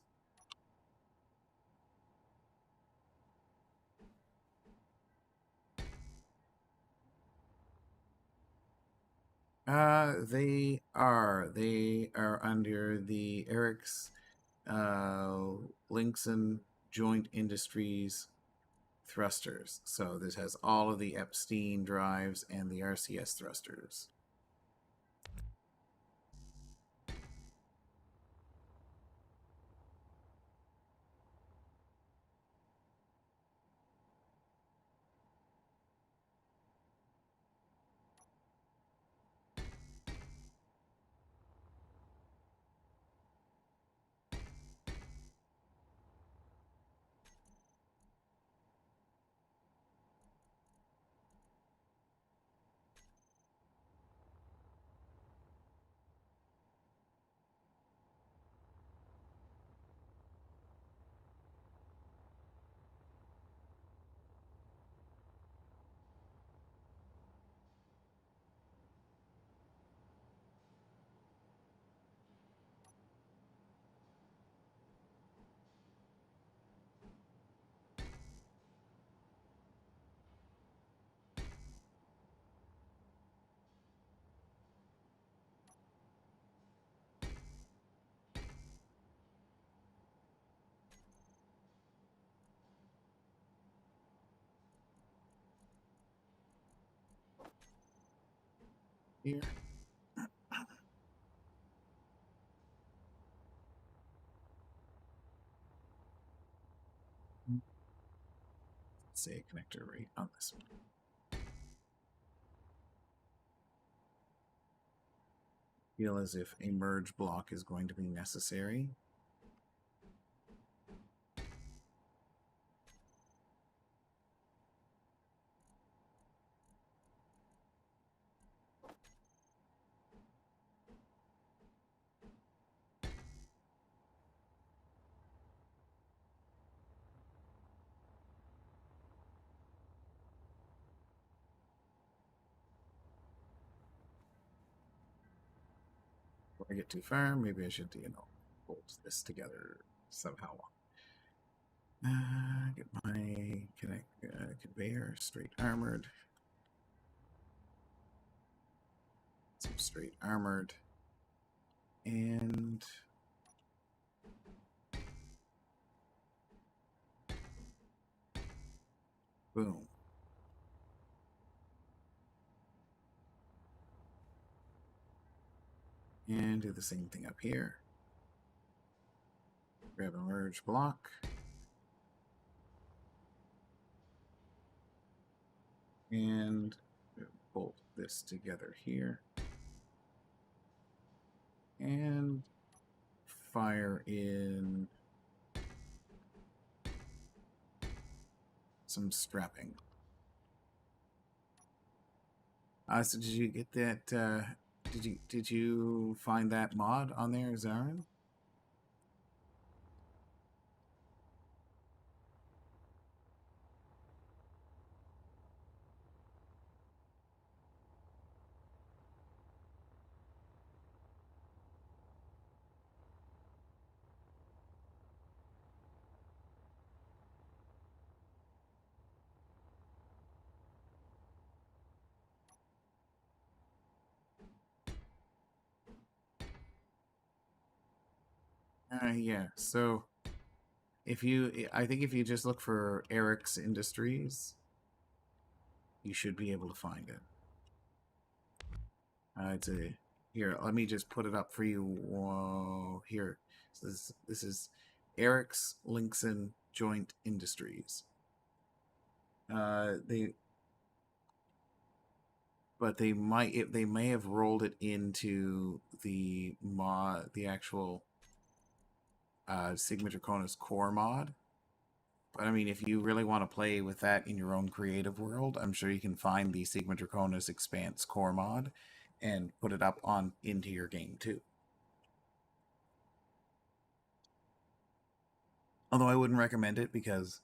Speaker 1: They are under the Eric's Linkson Joint Industries thrusters. So this has all of the Epstein drives and the RCS thrusters. Here. Let's say a connector right on this one. Feel as if a merge block is going to be necessary. Before I get too far, maybe I should, bolt this together somehow. Get my conveyor straight armored. Some straight armored. And boom. And do the same thing up here. Grab a merge block. And bolt this together here. And fire in some strapping. So did you get that? Did you find that mod on there, Zarin? Yeah. So I think if you just look for Eric's Industries, you should be able to find it. It's a here. Let me just put it up for you. Whoa, here. This is Eric's Linkson Joint Industries. They but they may have rolled it into the actual Sigma Draconis core mod. But I mean, if you really want to play with that in your own creative world, I'm sure you can find the Sigma Draconis Expanse core mod and put it up on into your game too. Although I wouldn't recommend it because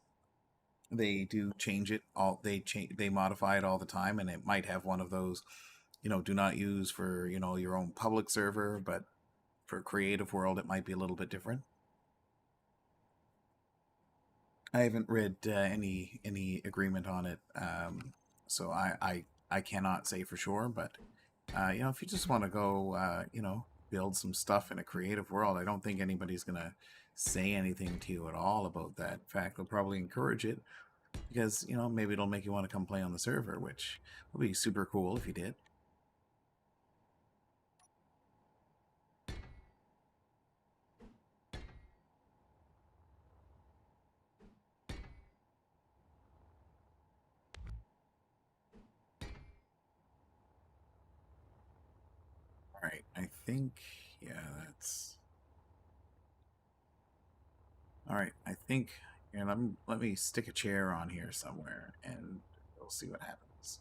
Speaker 1: they do change it all. They modify it all the time, and it might have one of those, do not use for your own public server, but for creative world, it might be a little bit different. I haven't read any agreement on it, so I cannot say for sure. But if you just want to go, build some stuff in a creative world, I don't think anybody's gonna say anything to you at all about that. In fact, they'll probably encourage it because maybe it'll make you want to come play on the server, which would be super cool if you did. All right, I think that's all right. I think let me stick a chair on here somewhere, and we'll see what happens.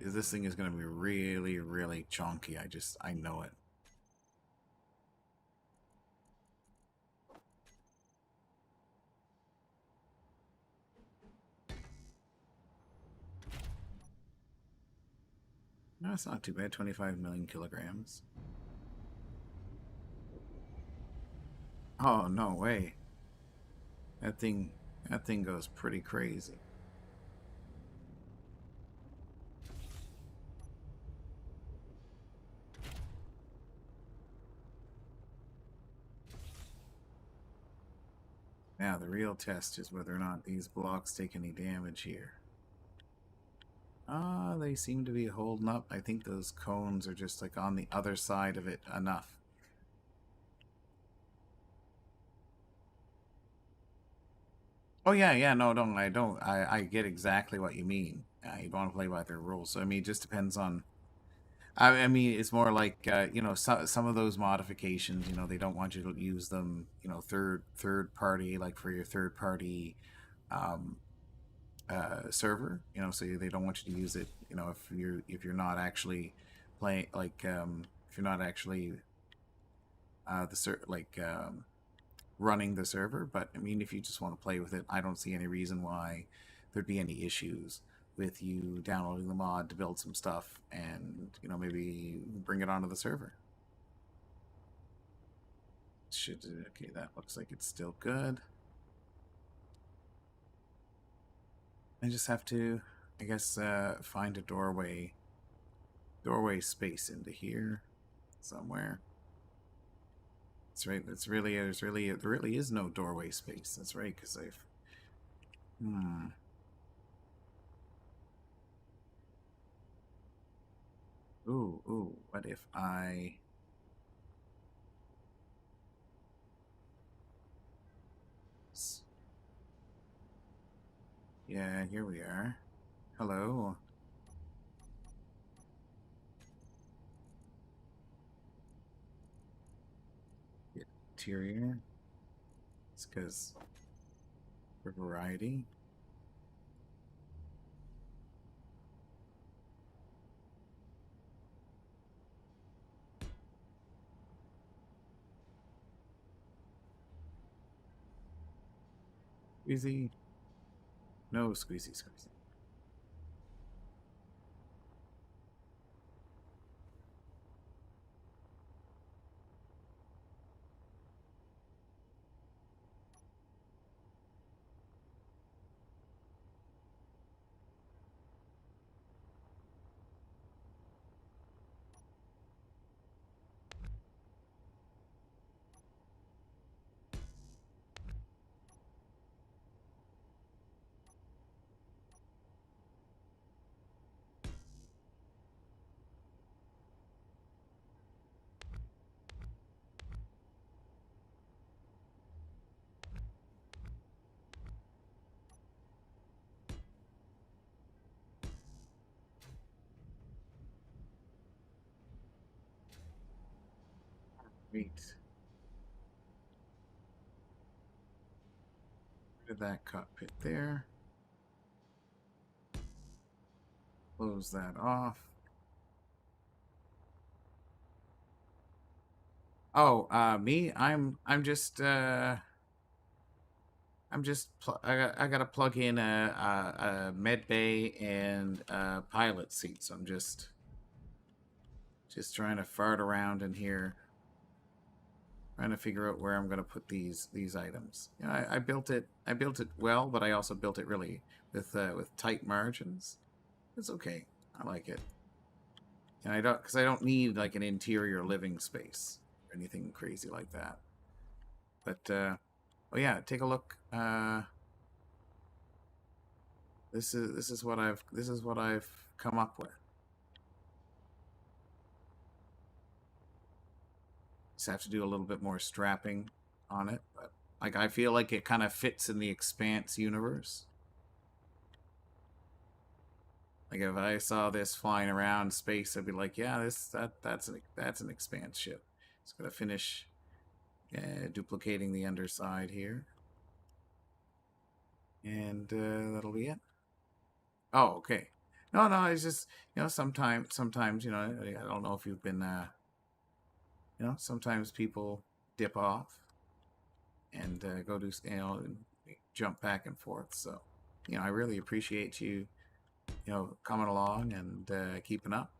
Speaker 1: This thing is going to be really, really chunky. I know it. No, it's not too bad. 25 million kilograms. Oh, no way. That thing goes pretty crazy. Now, the real test is whether or not these blocks take any damage here. Ah, they seem to be holding up. I think those cones are just like on the other side of it enough. Oh yeah, no, I get exactly what you mean. You don't want to play by their rules. So I mean, it just depends on. I mean, it's more like some of those modifications. They don't want you to use them. Third party, like for your third party um, server. So they don't want you to use it. If you're not actually playing, like if you're not actually running the server. But I mean, if you just want to play with it, I don't see any reason why there'd be any issues with you downloading the mod to build some stuff and maybe bring it onto the server. Okay, that looks like it's still good. I just have to, I guess, find a doorway space into here somewhere. That's right. There really is no doorway space. That's right, because I've ooh, what if yeah, here we are. Hello. Interior. It's because for variety. Squeezy. No squeezy. Wait. Rid of that cockpit there. Close that off. Oh, me? I gotta plug in a med bay and a pilot seat, so I'm just trying to fart around in here, trying to figure out where I'm gonna put these items. You know, I built it well, but I also built it really with tight margins. It's okay. I like it, and I don't need like an interior living space or anything crazy like that. But oh yeah, take a look. This is what I've come up with. Just have to do a little bit more strapping on it, but like I feel like it kind of fits in the Expanse universe. Like if I saw this flying around space, I'd be like, yeah, that's an Expanse ship. It's gonna finish duplicating the underside here, and that'll be it. Oh, okay. No, no, it's just sometimes I don't know if you've been sometimes people dip off and go to and jump back and forth. So I really appreciate you coming along and keeping up.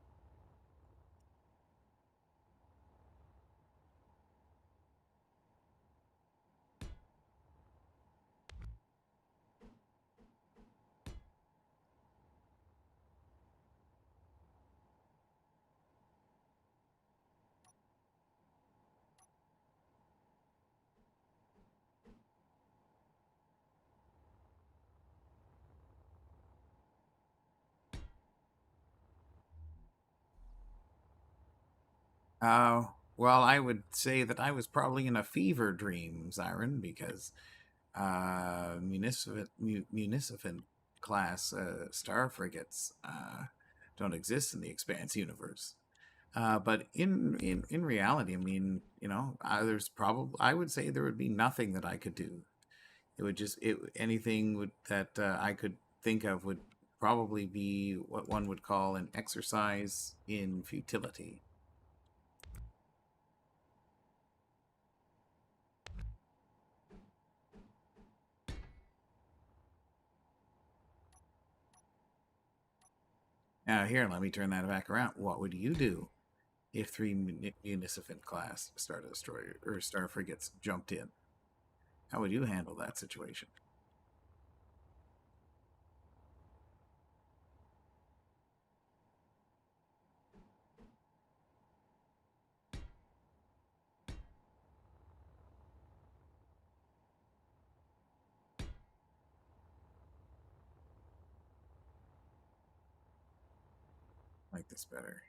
Speaker 1: Uh, well, I would say that I was probably in a fever dream, Zyron, because municipant class star frigates don't exist in the Expanse universe. But in reality, I mean, there's probably I would say there would be nothing that I could do. It would just anything that I could think of would probably be what one would call an exercise in futility. Now here, let me turn that back around. What would you do if three municipant class star destroyer or star frigates jumped in? How would you handle that situation? I like this better.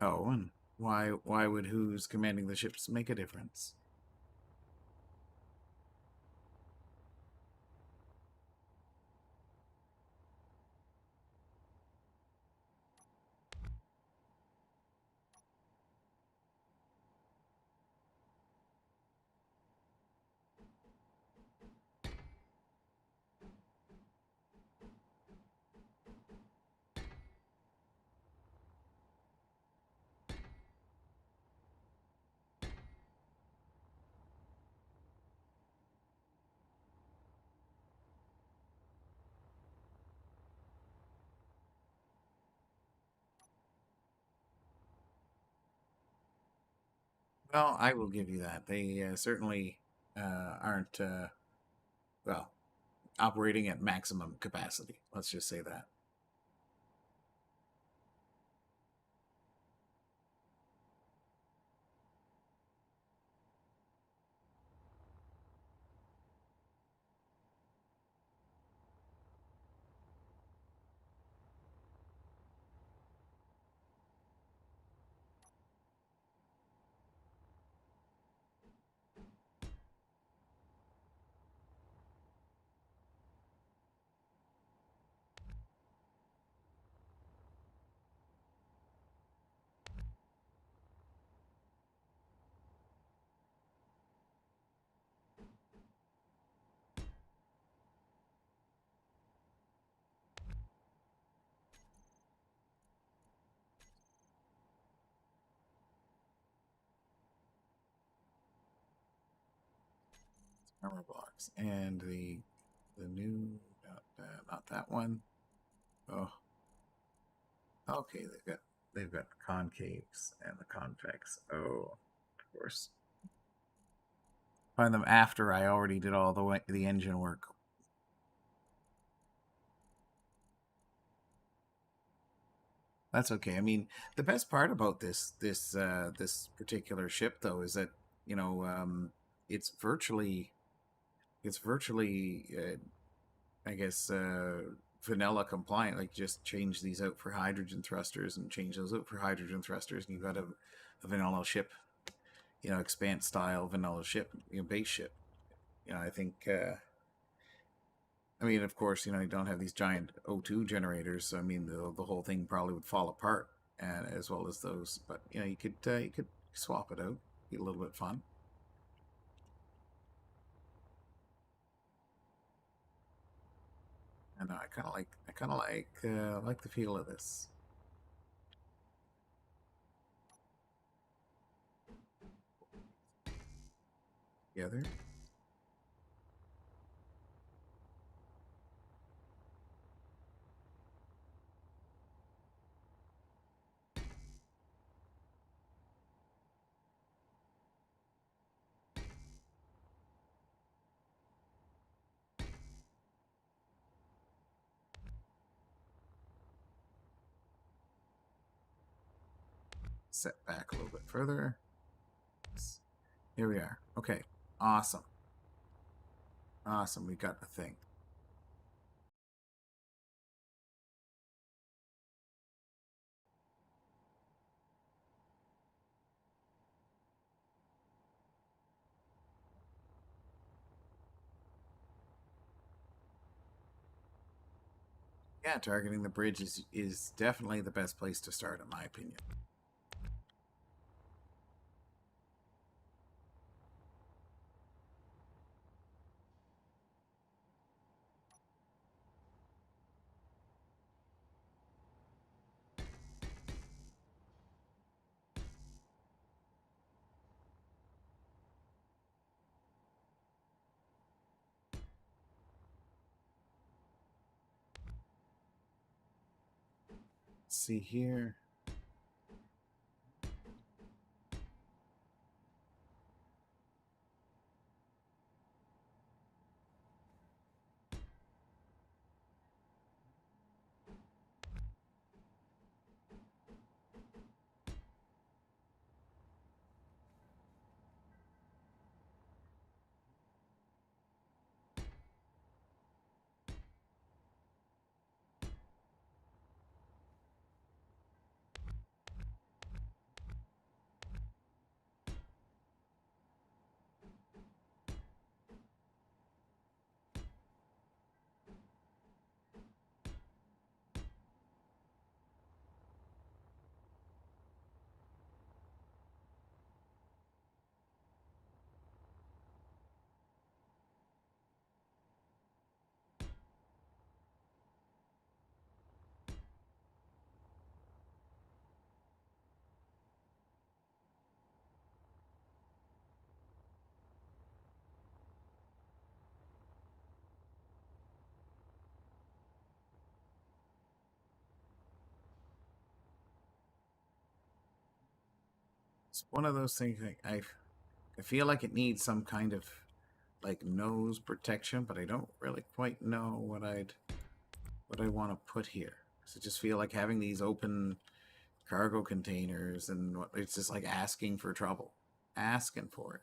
Speaker 1: Oh, and why would who's commanding the ships make a difference? Well, I will give you that. They certainly aren't well operating at maximum capacity. Let's just say that. armor blocks. And the new, not that one. Oh, okay. They've got concaves and the convex. Oh, of course. Find them after I already did all the engine work. That's okay. I mean, the best part about this particular ship, though, is that you know it's virtually it's virtually I guess vanilla compliant. Like just change these out for hydrogen thrusters and change those out for hydrogen thrusters, and you've got a vanilla ship. Expanse style vanilla ship, base ship. I think. I mean, of course, you don't have these giant O2 generators, so I mean, the whole thing probably would fall apart, and as well as those. But you could swap it out, be a little bit fun. And I kind of like the feel of this. Together, set back a little bit further. Here we are. Okay, awesome, awesome. We got the thing. Yeah, targeting the bridge is definitely the best place to start, in my opinion. Let's see here. It's one of those things. I feel like it needs some kind of like nose protection, but I don't really quite know what I want to put here. So I just feel like having these open cargo containers and it's just like asking for trouble, asking for it.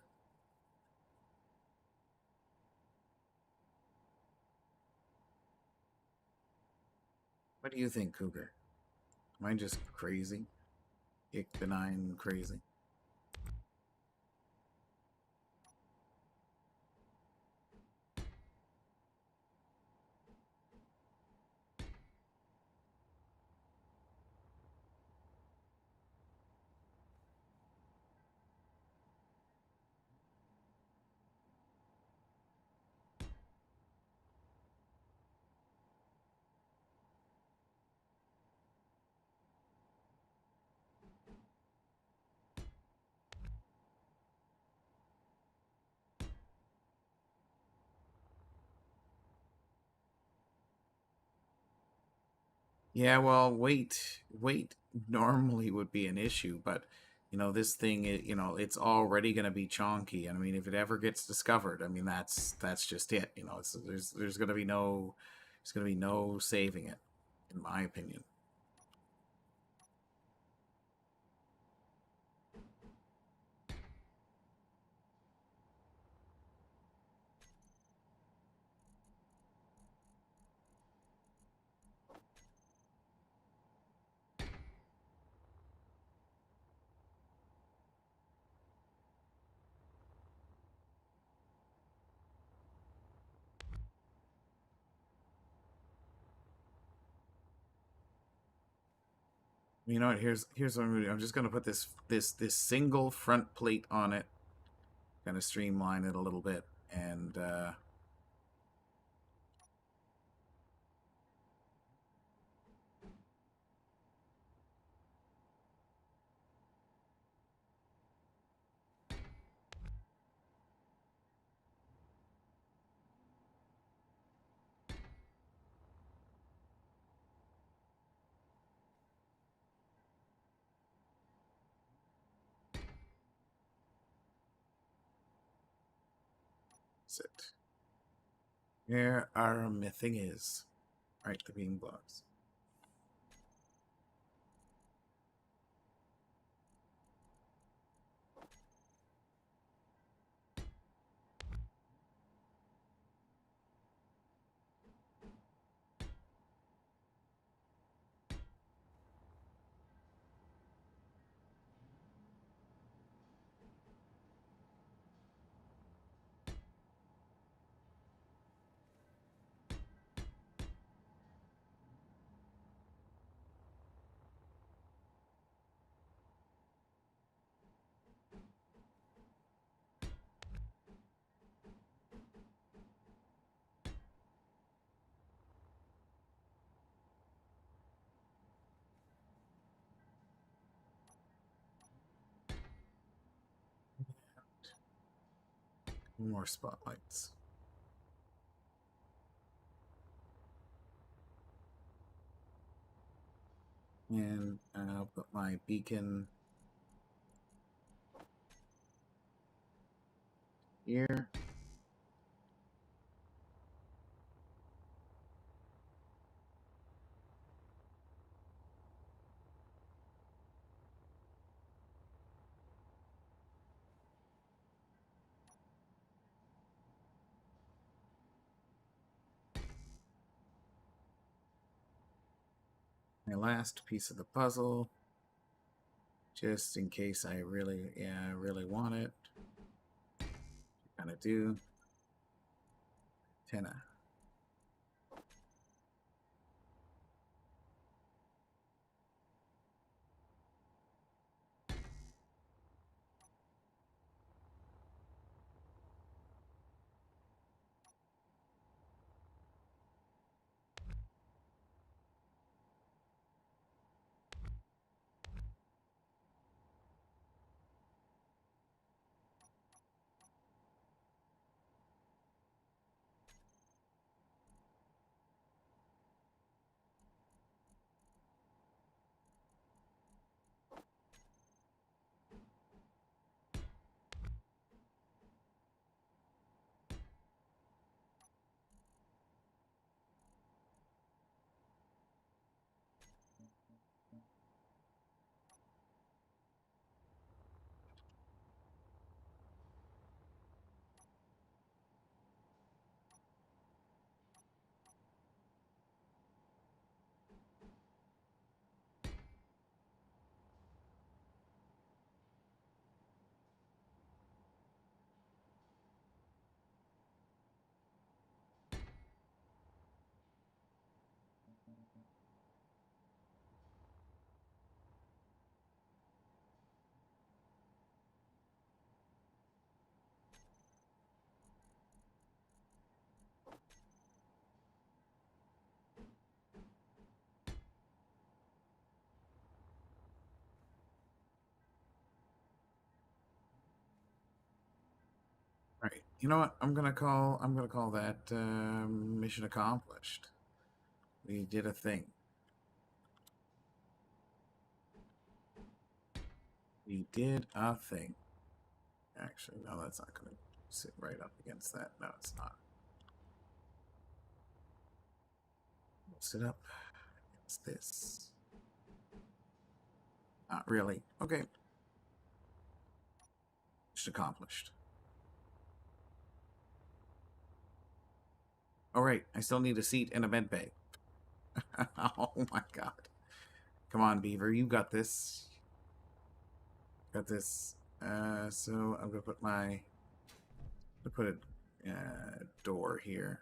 Speaker 1: What do you think, Cougar? Am I just crazy? Ich benign crazy. Yeah, well, weight normally would be an issue, but this thing, it's already going to be chonky. And I mean, if it ever gets discovered, I mean, that's just it. There's going to be no saving it, in my opinion. You know what? Here's what I'm gonna do. I'm just gonna put this single front plate on it, kind of streamline it a little bit, and sit. Where our mything is. Right, the beam blocks. More spotlights. And I'll put my beacon here. My last piece of the puzzle, just in case I really want it. Kind of do. Antenna. All right. You know what? I'm gonna call that mission accomplished. We did a thing. We did a thing. Actually, no, that's not going to sit right up against that. No, it's not. We'll sit up against this. Not really. Okay. Mission accomplished. All right. I still need a seat and a med bay. Oh my god. Come on, Beaver. You got this. Got this. So I'm gonna put a door here.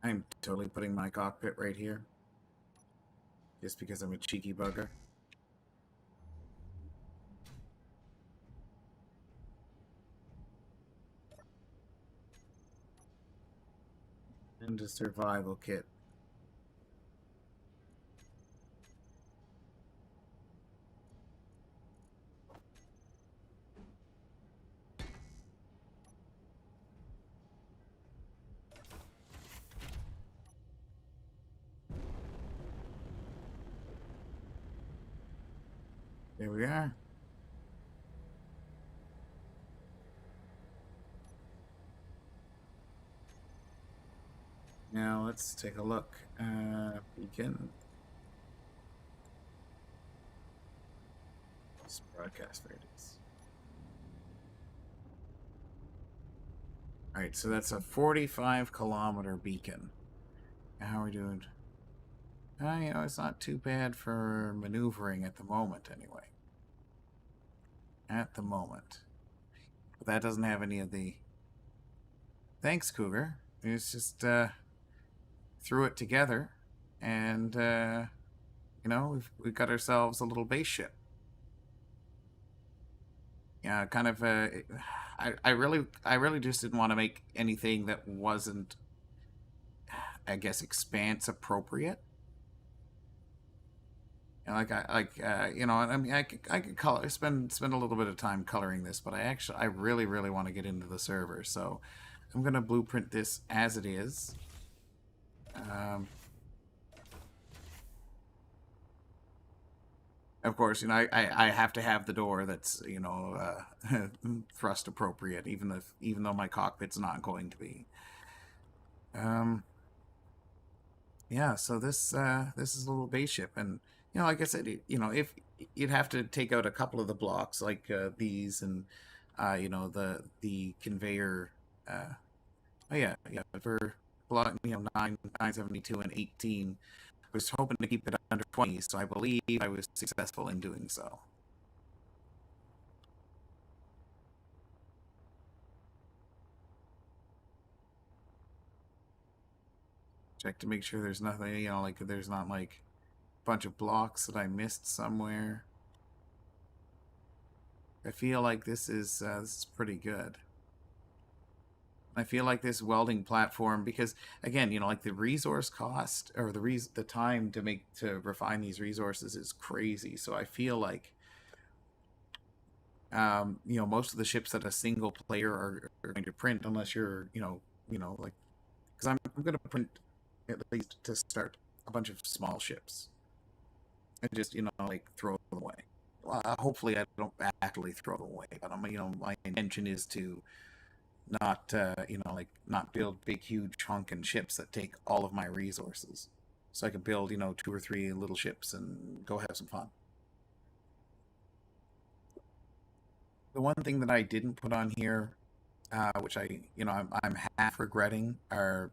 Speaker 1: I'm totally putting my cockpit right here. Just because I'm a cheeky bugger. And a survival kit. There we are. Now let's take a look. Beacon. This broadcast radius. Alright, so that's a 45-kilometer beacon. How are we doing? You know, it's not too bad for maneuvering at the moment, anyway. At the moment. But that doesn't have any of the... Thanks, Cougar. It's just, threw it together, and, you know, we've got ourselves a little base ship. Yeah, kind of, I really just didn't want to make anything that wasn't, I guess, Expanse appropriate. You know, I mean, I could color spend a little bit of time coloring this, but I really want to get into the server, so I'm gonna blueprint this as it is. Of course, you know, I have to have the door that's, you know, thrust appropriate, even though my cockpit's not going to be. Yeah, so this is a little base ship, and you know, like I said, you know, if you'd have to take out a couple of the blocks like these, and you know, the conveyor. Oh yeah, for block, you know, 972 and 18. I was hoping to keep it under 20, so I believe I was successful in doing so. Check to make sure there's nothing, you know, like there's not like a bunch of blocks that I missed somewhere. I feel like this is pretty good. I feel like this welding platform, because again, you know, like the resource cost or the time to refine these resources is crazy. So I feel like, you know, most of the ships that a single player are going to print, unless you're, you know, like, because I'm going to print at least to start a bunch of small ships and just, you know, like throw them away. Well, hopefully I don't actually throw them away, but you know, my intention is to not you know, like not build big huge honking ships that take all of my resources, so I could build, you know, two or three little ships and go have some fun. The one thing that I didn't put on here, which I, you know, I'm half regretting, are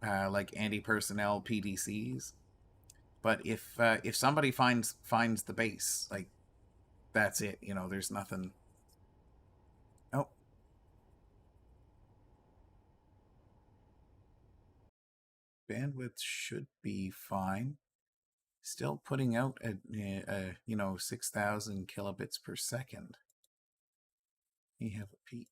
Speaker 1: like anti-personnel PDCs. But if somebody finds the base, like, that's it, you know, there's nothing. Oh, bandwidth should be fine. Still putting out at 6,000 kilobits per second. We have a peak.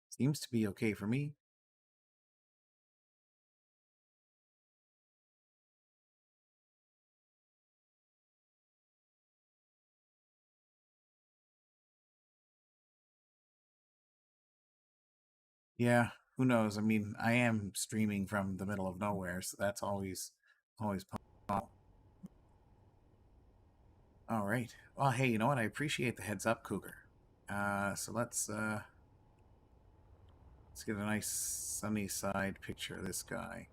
Speaker 1: Seems to be okay for me. Yeah, who knows? I mean, I am streaming from the middle of nowhere, so that's always possible. All right. Well, hey, you know what? I appreciate the heads up, Cougar. So let's get a nice sunny side picture of this guy.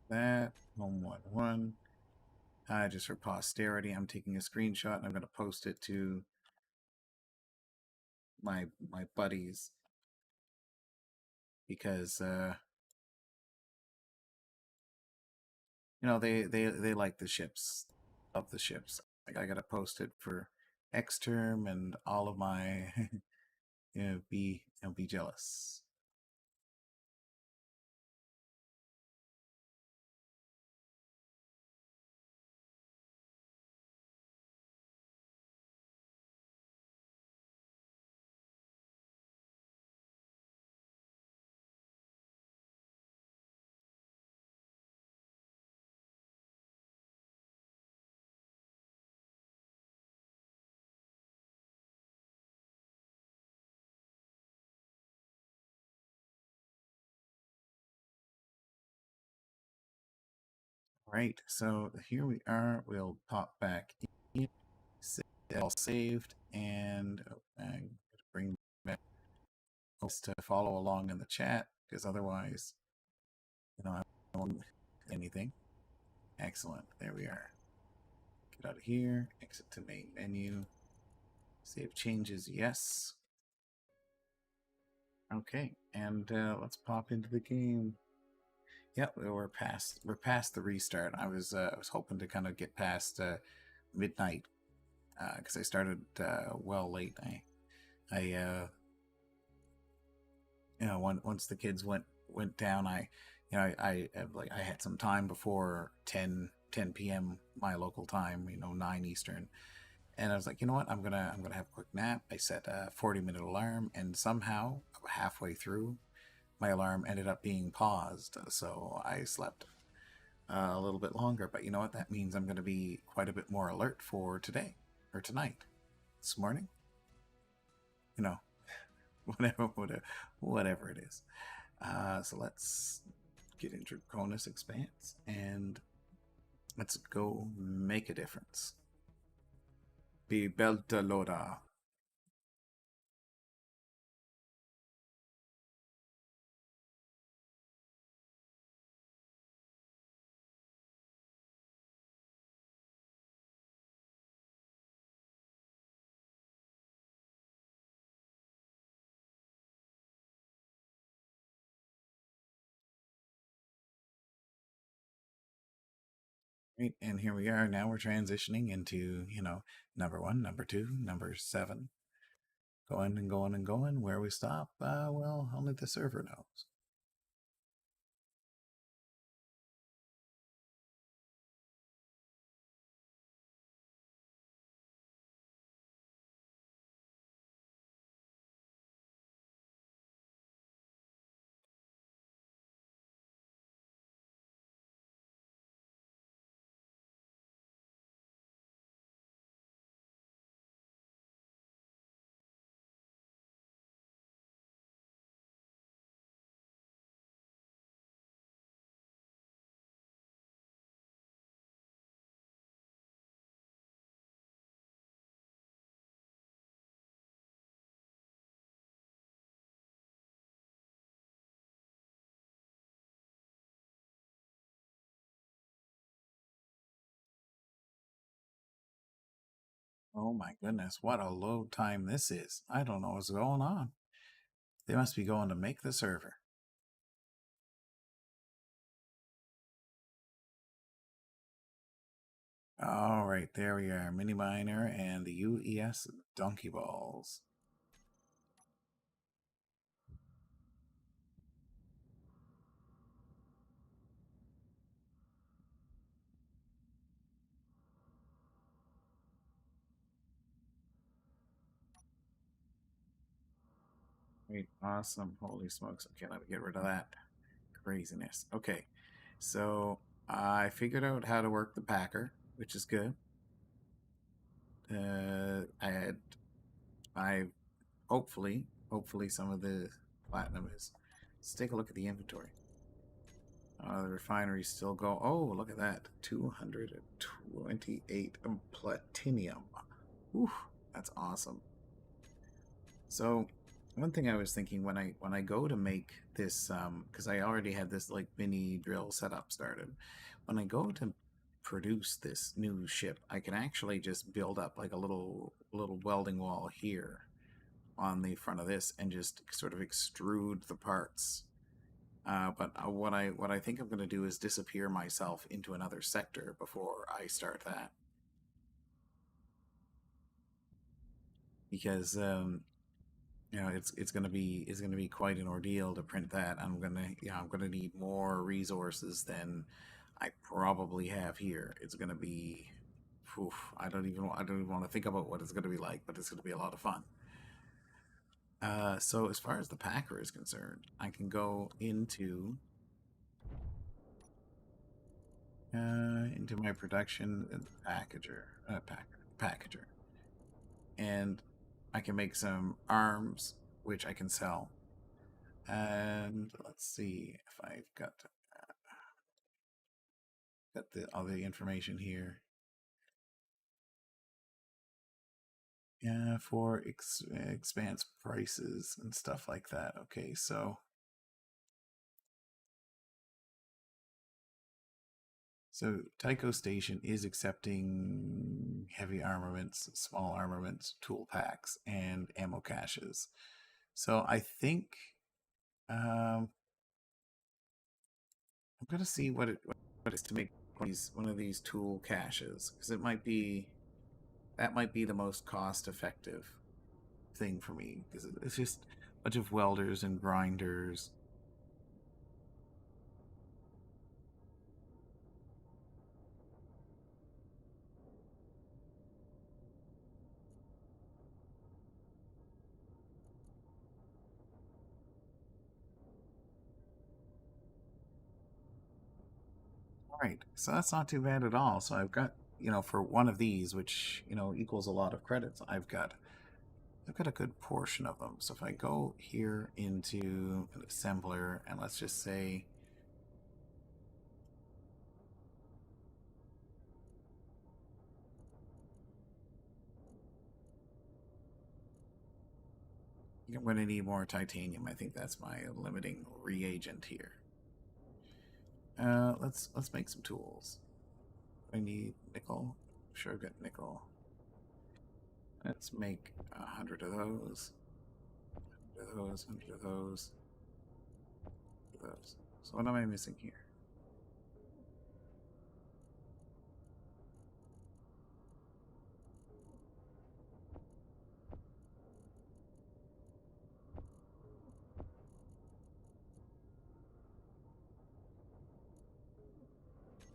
Speaker 1: That home 1-1. Just for posterity, I'm taking a screenshot and I'm going to post it to my buddies because they like the ships, love the ships. Like I got to post it for Xterm and all of my be jealous. Right, so here we are. We'll pop back in, all saved, and I'm bring back to follow along in the chat because otherwise, I won't anything. Excellent. There we are. Get out of here. Exit to main menu. Save changes. Yes. Okay, and let's pop into the game. Yep, we're past the restart. I was hoping to kind of get past midnight because I started well late. Once the kids went down, I had some time before 10 p.m. my local time, 9 Eastern, and I was like, you know what, I'm gonna have a quick nap. I set a 40-minute alarm, and somehow halfway through, my alarm ended up being paused, so I slept a little bit longer. But you know what? That means I'm going to be quite a bit more alert for today or tonight, this morning. Whatever it is. So let's get into Draconis Expanse and let's go make a difference. Be Beltalora. Right, and here we are. Now we're transitioning into, number 1, number 2, number 7. Going and going and going. Where we stop, well, only the server knows. Oh my goodness, what a load time this is. I don't know what's going on. They must be going to make the server. All right, there we are. Mini Miner and the UES Donkey Balls. Great, awesome. Holy smokes. Okay, let me get rid of that craziness. Okay, so I figured out how to work the packer, which is good. I hopefully some of the platinum is. Let's take a look at the inventory. The refineries still go. Oh, look at that. 228 platinum. Whew, that's awesome. So one thing I was thinking when I go to make this, because I already had this like mini drill setup started. When I go to produce this new ship, I can actually just build up like a little welding wall here on the front of this and just sort of extrude the parts. But what I think I'm going to do is disappear myself into another sector before I start that, because you know it's gonna be quite an ordeal to print that. I'm gonna need more resources than I probably have here. It's gonna be, oof, I don't even want to think about what it's gonna be like, but it's gonna be a lot of fun. So as far as the packer is concerned, I can go into my production packager, and I can make some arms which I can sell. And let's see if I've got all the information here. Yeah, for expanse prices and stuff like that. Okay, so Tycho Station is accepting heavy armaments, small armaments, tool packs, and ammo caches. So I think I'm gonna see what it is to make one of these tool caches, because it might be that might be the most cost effective thing for me, because it's just a bunch of welders and grinders. All right, so that's not too bad at all. So I've got, for one of these, which equals a lot of credits, I've got a good portion of them. So if I go here into an assembler, and let's just say, I'm going to need more titanium. I think that's my limiting reagent here. Let's make some tools. I need nickel. Sure, I've got nickel. Let's make 100 of those. 100 of those. 100 of those. 100 of those. So what am I missing here?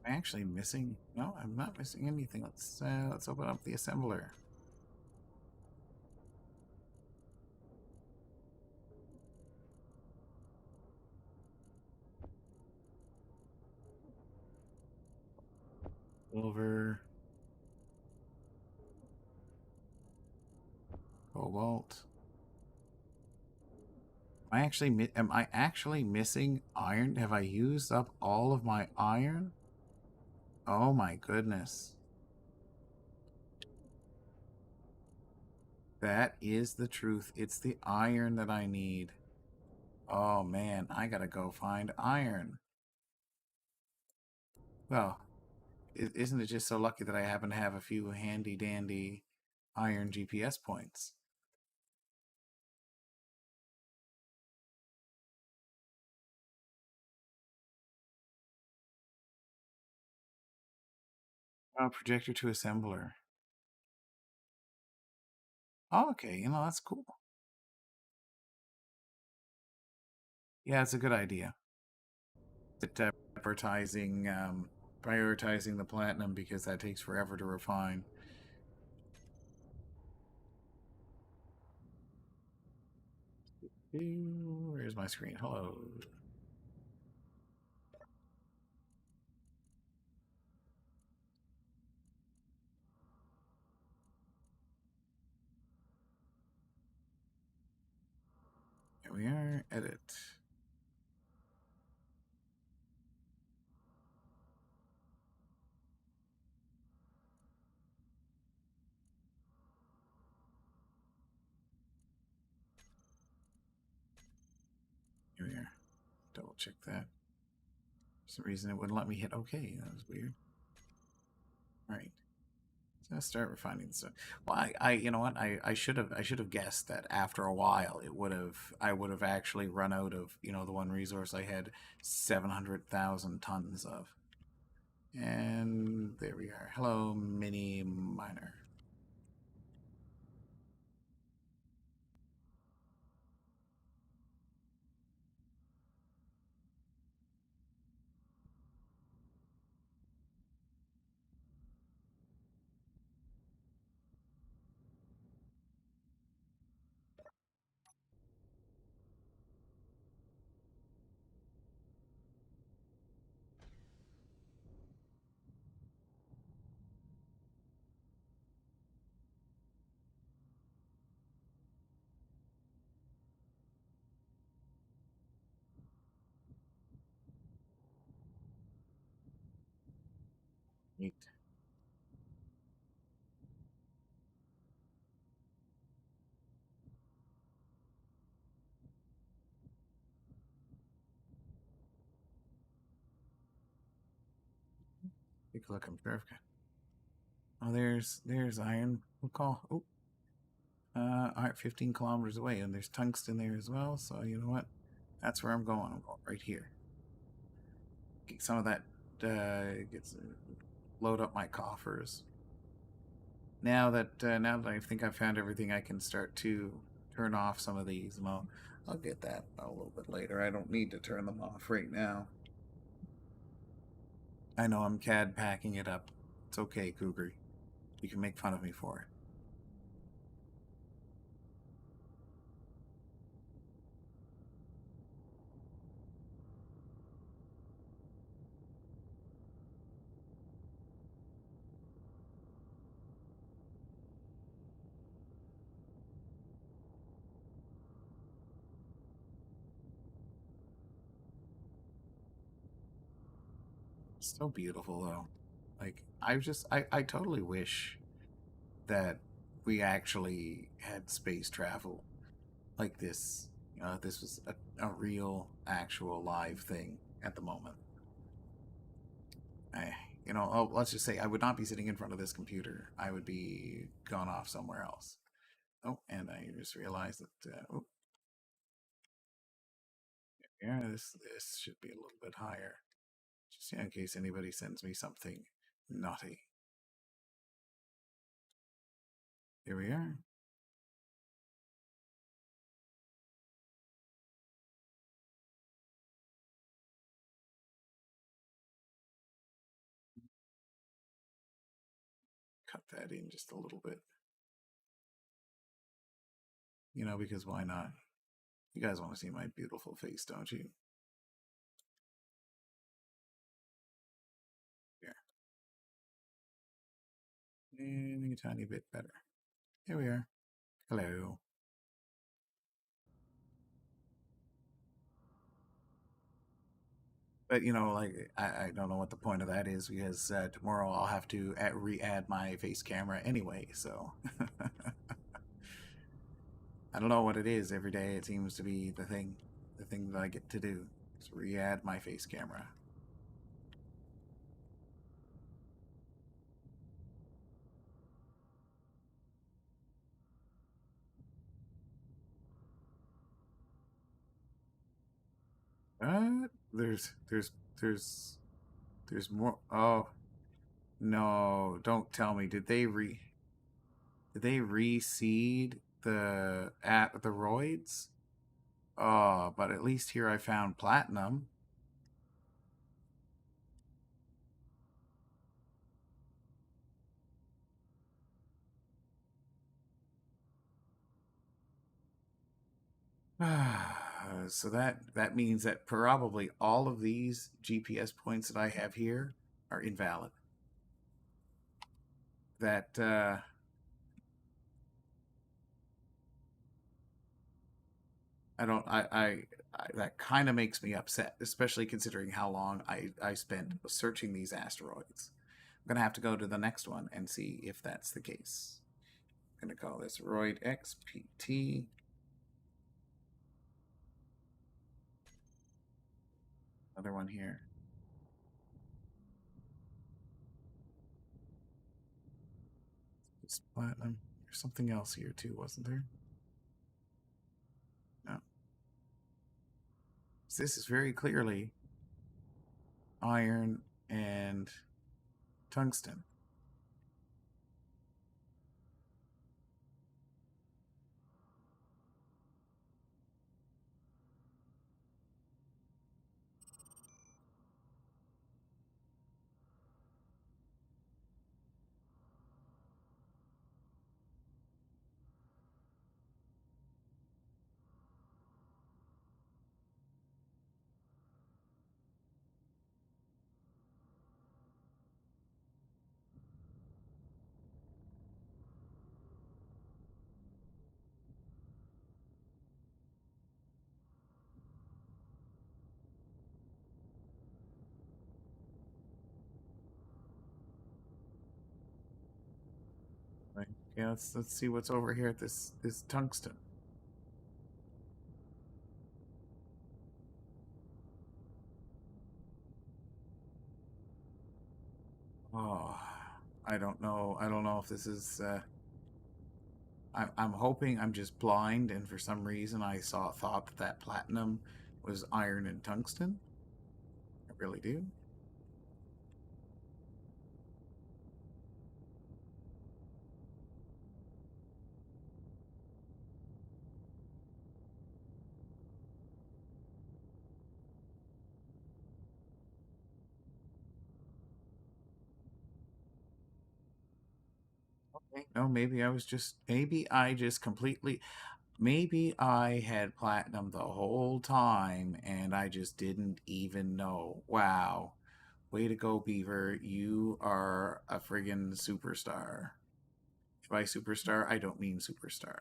Speaker 1: Am I actually missing? No, I'm not missing anything. Let's open up the assembler. Silver, cobalt. Am I actually missing iron? Have I used up all of my iron? Oh my goodness. That is the truth. It's the iron that I need. Oh man, I gotta go find iron. Well, isn't it just so lucky that I happen to have a few handy dandy iron GPS points. Oh, projector to assembler. Oh, okay, you know, that's cool. Yeah, it's a good idea. But prioritizing the platinum because that takes forever to refine. Where's my screen? Hello. Here we are. Edit. Here we are. Double check that. For some reason it wouldn't let me hit OK. That was weird. All right. So let's start refining the stuff. Well, you know what? I should have guessed that after a while I would have actually run out of, you know, the one resource I had 700,000 tons of. And there we are. Hello, mini miner. Neat. Take a look. I'm sure I've got. Oh, there's iron. We'll call. Oh, all right, 15 kilometers away, and there's tungsten there as well. So you know what? That's where I'm going. I'm going right here. Get some of that. Gets load up my coffers. Now that I think I've found everything, I can start to turn off some of these, and I'll get that a little bit later. I don't need to turn them off right now. I know I'm CAD packing it up. It's okay, Cougar. You can make fun of me for it. It's so beautiful though. Like I totally wish that we actually had space travel like this. This was a real, actual, live thing at the moment. I, let's just say I would not be sitting in front of this computer. I would be gone off somewhere else. Oh, and I just realized that. Yeah, this should be a little bit higher, just in case anybody sends me something naughty. Here we are. Cut that in just a little bit. Because why not? You guys want to see my beautiful face, don't you? Here. Any tiny bit better. Here we are. Hello. But like I don't know what the point of that is because tomorrow I'll have to re-add my face camera anyway. So I don't know what it is. Every day it seems to be the thing that I get to do is re-add my face camera. There's there's more. Oh no! Don't tell me. Did they reseed the roids? Oh, but at least here I found platinum. So that means that probably all of these GPS points that I have here are invalid. That I don't I that kind of makes me upset, especially considering how long I spent searching these asteroids. I'm gonna have to go to the next one and see if that's the case. I'm gonna call this Roid XPT. Another one here. It's platinum. There's something else here too, wasn't there? No. So this is very clearly iron and tungsten. Right. Yeah, let's see what's over here at this tungsten. Oh, I don't know. I don't know if this is. I'm hoping I'm just blind, and for some reason I thought that platinum was iron and tungsten. I really do. Okay. No, maybe I just completely maybe I had platinum the whole time and I just didn't even know. Wow. Way to go, Beaver. You are a friggin' superstar. By superstar, I don't mean superstar.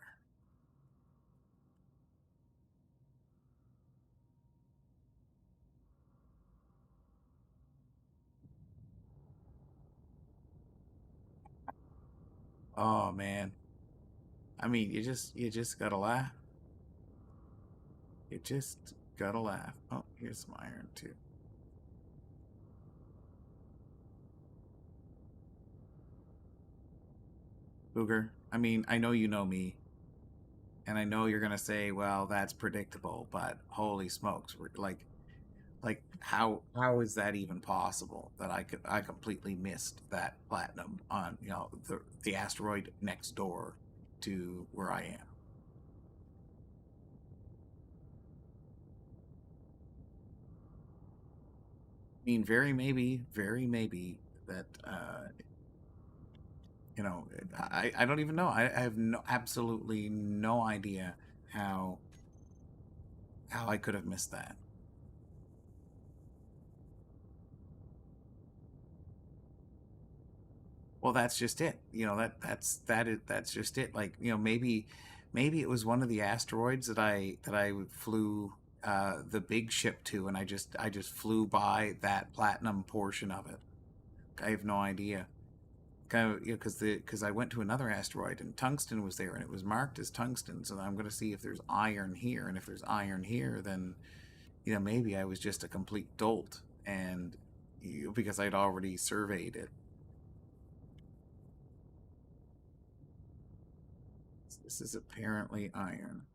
Speaker 1: Oh man. I mean, you just gotta laugh. You just gotta laugh. Oh, here's some iron too. Booger. I mean, I know you know me, and I know you're gonna say, "Well, that's predictable," but holy smokes, like how is that even possible that I completely missed that platinum on the asteroid next door to where I am. I mean, very maybe that you know I don't even know. I have no absolutely no idea how how I could have missed that. Well, that's just it. That's just it. Like, maybe it was one of the asteroids that I flew the big ship to, and I just flew by that platinum portion of it. I have no idea. Kind of, because I went to another asteroid and tungsten was there and it was marked as tungsten. So I'm going to see if there's iron here, and if there's iron here, then maybe I was just a complete dolt, and because I'd already surveyed it. This is apparently iron.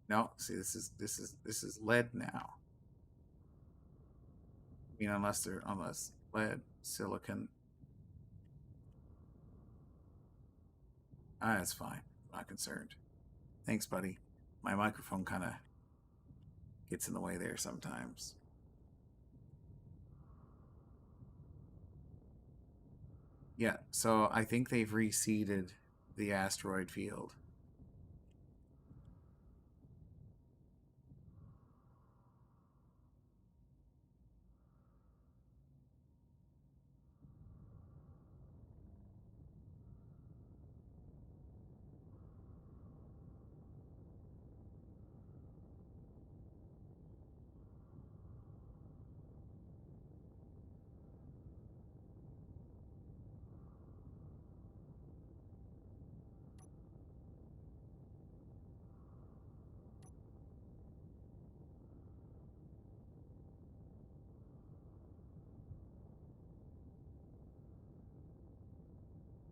Speaker 1: No, see, this is lead now. I mean, unless lead, silicon. Ah, that's fine. I'm not concerned. Thanks, buddy. My microphone kind of gets in the way there sometimes. Yeah, so I think they've reseeded the asteroid field.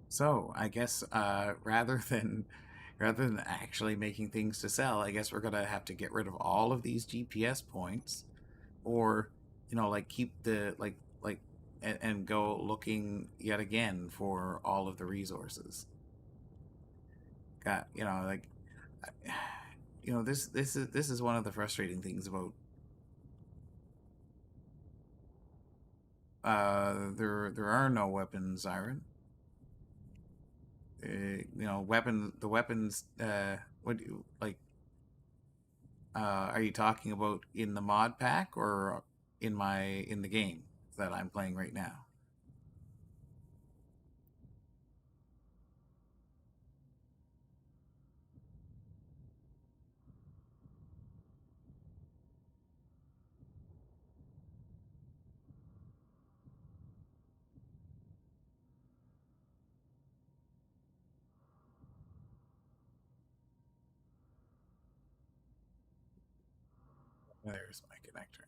Speaker 1: So I guess rather than actually making things to sell, I guess we're gonna have to get rid of all of these GPS points, or like keep the like and go looking yet again for all of the resources. Got like this is one of the frustrating things about there are no weapons, Iron. The weapons. What do you like? Are you talking about in the mod pack or in the game that I'm playing right now? There's my connector.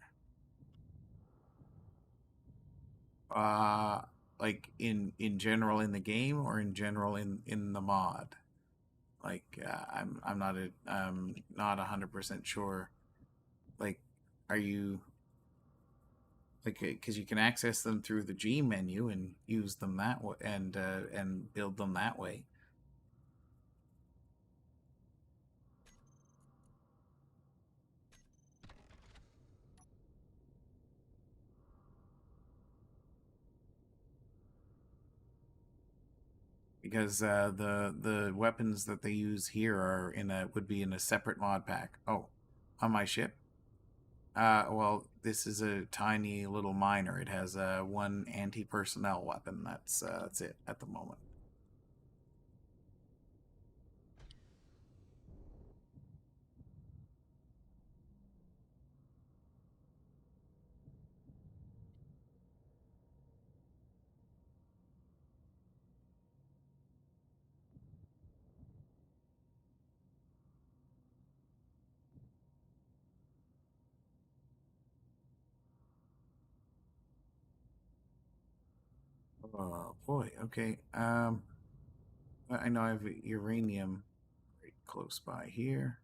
Speaker 1: Uh, like in general in the game or in general in the mod? Like I'm not 100% sure. Like, are you like because you can access them through the G menu and use them that way and build them that way. Because the weapons that they use here are in a would be in a separate mod pack. Oh, on my ship. Well, this is a tiny little miner. It has one anti-personnel weapon. That's it at the moment. Oh boy. Okay. I know I have uranium right close by here.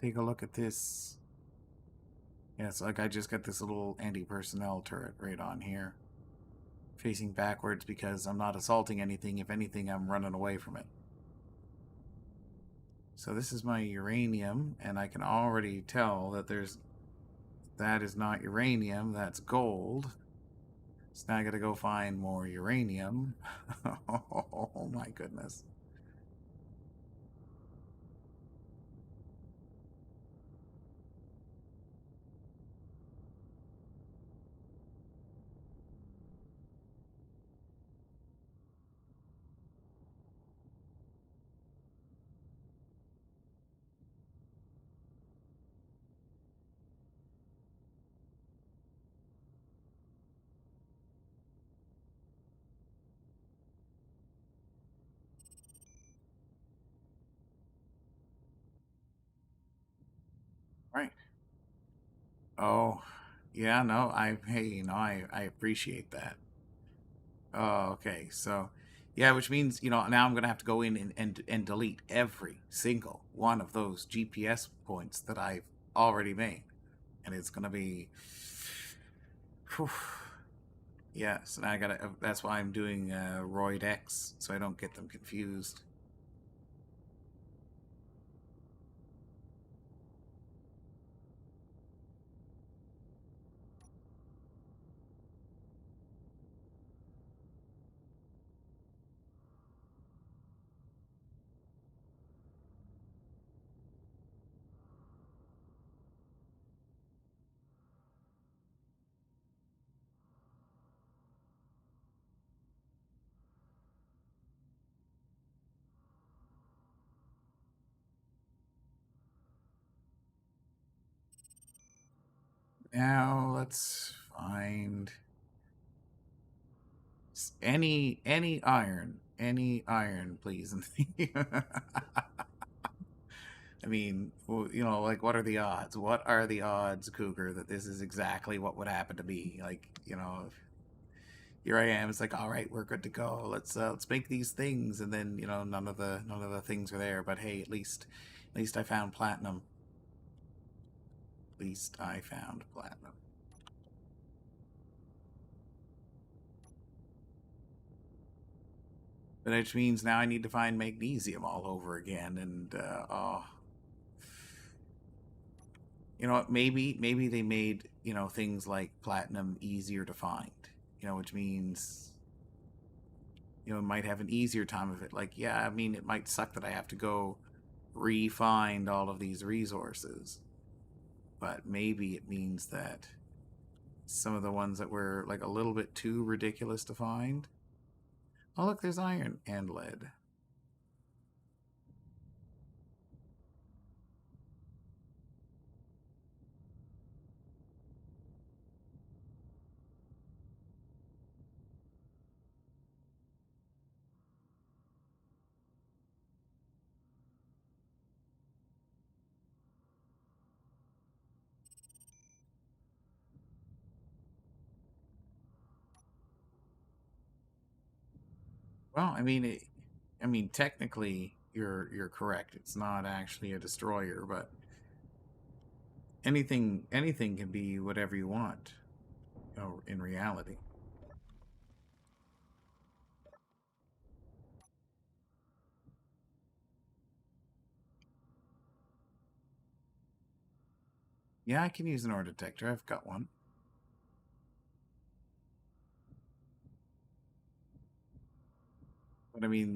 Speaker 1: Take a look at this. Yeah, it's like I just got this little anti-personnel turret right on here, facing backwards because I'm not assaulting anything. If anything, I'm running away from it. So this is my uranium, and I can already tell that that is not uranium, that's gold. So now I gotta go find more uranium. Oh my goodness. Oh, yeah, no, hey, I appreciate that. Oh, okay. So, yeah, which means, now I'm going to have to go in and delete every single one of those GPS points that I've already made. And it's going to be, whew. Yeah, so now I got to, that's why I'm doing Roid X, so I don't get them confused. Now let's find any iron, please. I mean, well, like, what are the odds? What are the odds, Cougar, that this is exactly what would happen to me? Like, here I am. It's like, all right, we're good to go. Let's make these things, and then none of the things are there. But hey, at least I found platinum. At least I found platinum. But which means now I need to find magnesium all over again, and oh, you know what? Maybe they made things like platinum easier to find. Which means might have an easier time of it. Like, yeah, I mean, it might suck that I have to go re-find all of these resources, but maybe it means that some of the ones that were like a little bit too ridiculous to find. Oh, look, there's iron and lead. Well, I mean, technically, you're correct. It's not actually a destroyer, but anything can be whatever you want. In reality. Yeah, I can use an ore detector. I've got one. But I mean,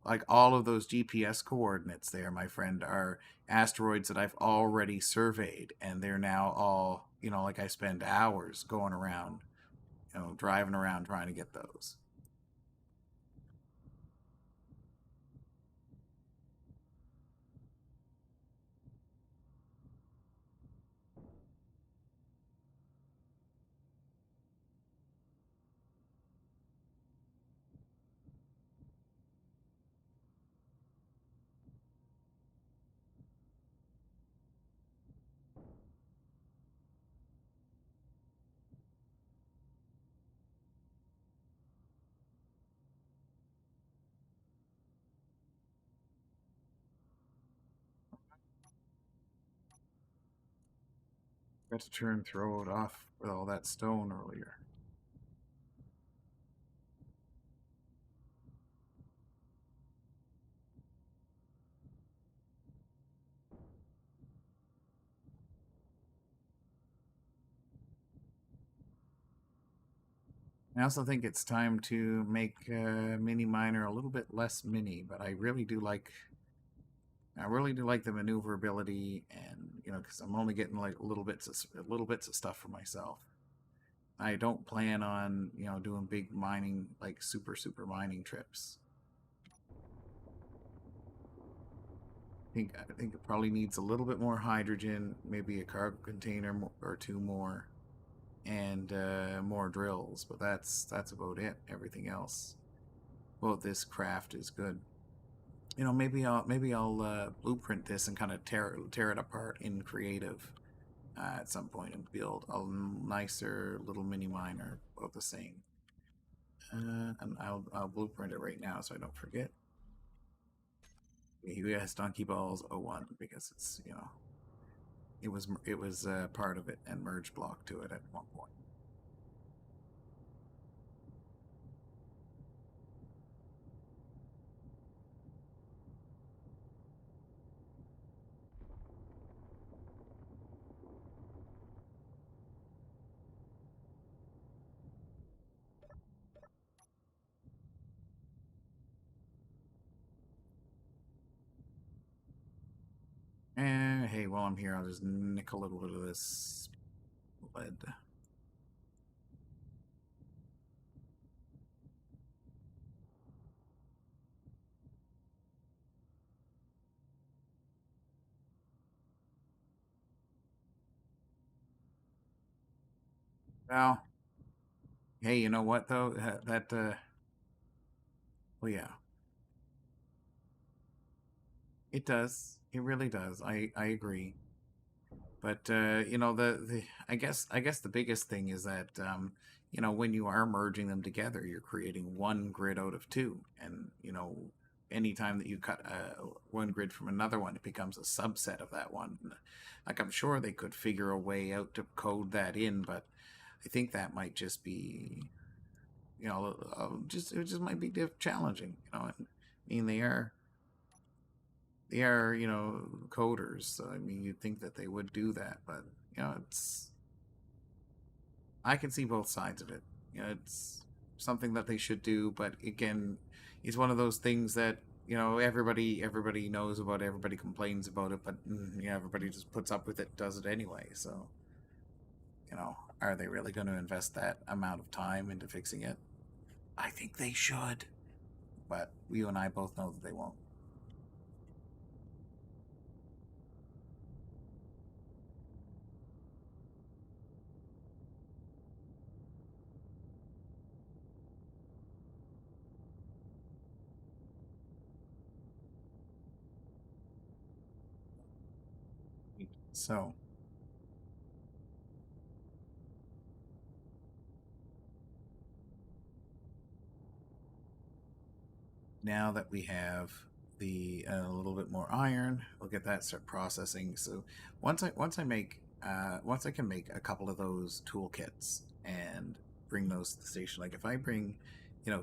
Speaker 1: like all of those GPS coordinates there, my friend, are asteroids that I've already surveyed, and they're now all, like I spend hours going around, driving around trying to get those. Got to turn throw it off with all that stone earlier. I also think it's time to make mini miner a little bit less mini, but I really do like the maneuverability, and because I'm only getting like little bits of stuff for myself. I don't plan on doing big mining, like super mining trips. I think it probably needs a little bit more hydrogen, maybe a cargo container or two more, and more drills. But that's about it. Everything else, well, this craft is good. Maybe I'll blueprint this and kind of tear it apart in creative, at some point and build a nicer little mini miner, about the same. And I'll blueprint it right now so I don't forget. US Donkey Balls 01 because it's it was part of it and merge block to it at one point. And hey, while I'm here, I'll just nick a little bit of this lead. Well, hey, you know what though? Well, yeah, it does. It really does. I agree. But the I guess the biggest thing is that when you are merging them together, you're creating one grid out of two, and anytime that you cut one grid from another one, it becomes a subset of that one. Like I'm sure they could figure a way out to code that in, but I think that might just be just it just might be challenging. I mean they are coders, so I mean you'd think that they would do that, but it's I can see both sides of it. It's something that they should do, but again, it's one of those things that everybody knows about, everybody complains about it, but everybody just puts up with it, does it anyway. So are they really going to invest that amount of time into fixing it? I think they should, but you and I both know that they won't. So now that we have the a little bit more iron, we'll get that start processing. So once I can make a couple of those toolkits and bring those to the station, like if I bring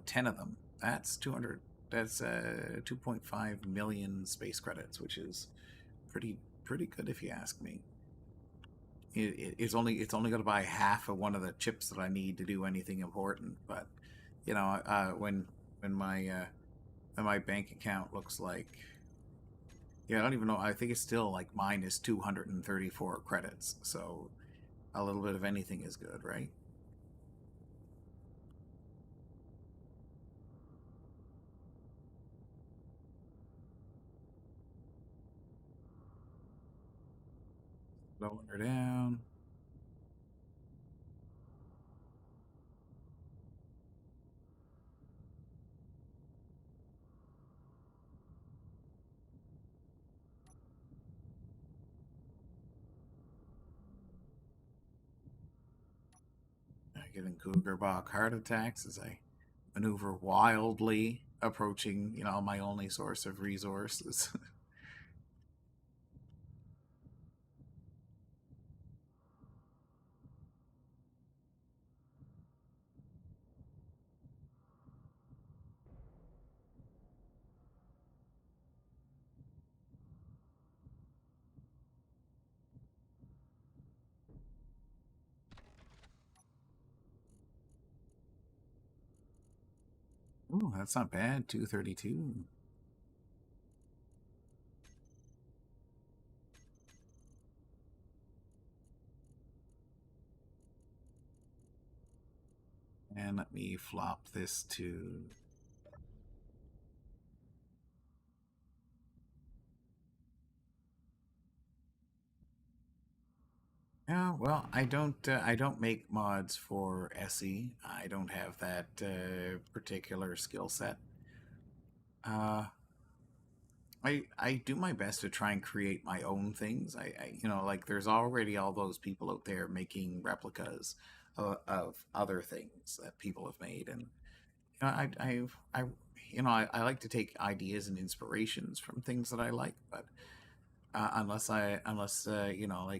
Speaker 1: 10 of them, that's 200. That's 2.5 million space credits, which is pretty good if you ask me. It's only going to buy half of one of the chips that I need to do anything important, but when my bank account looks like, I don't even know, I think it's still like minus 234 credits, so a little bit of anything is good, right? Lower her down. Giving Cougar heart attacks as I maneuver wildly, approaching my only source of resources. Ooh, that's not bad. 232. And let me flop this to. Yeah, well, I don't make mods for SE. I don't have that particular skill set. Uh, I do my best to try and create my own things. Like there's already all those people out there making replicas of other things that people have made, and I I like to take ideas and inspirations from things that I like, but unless like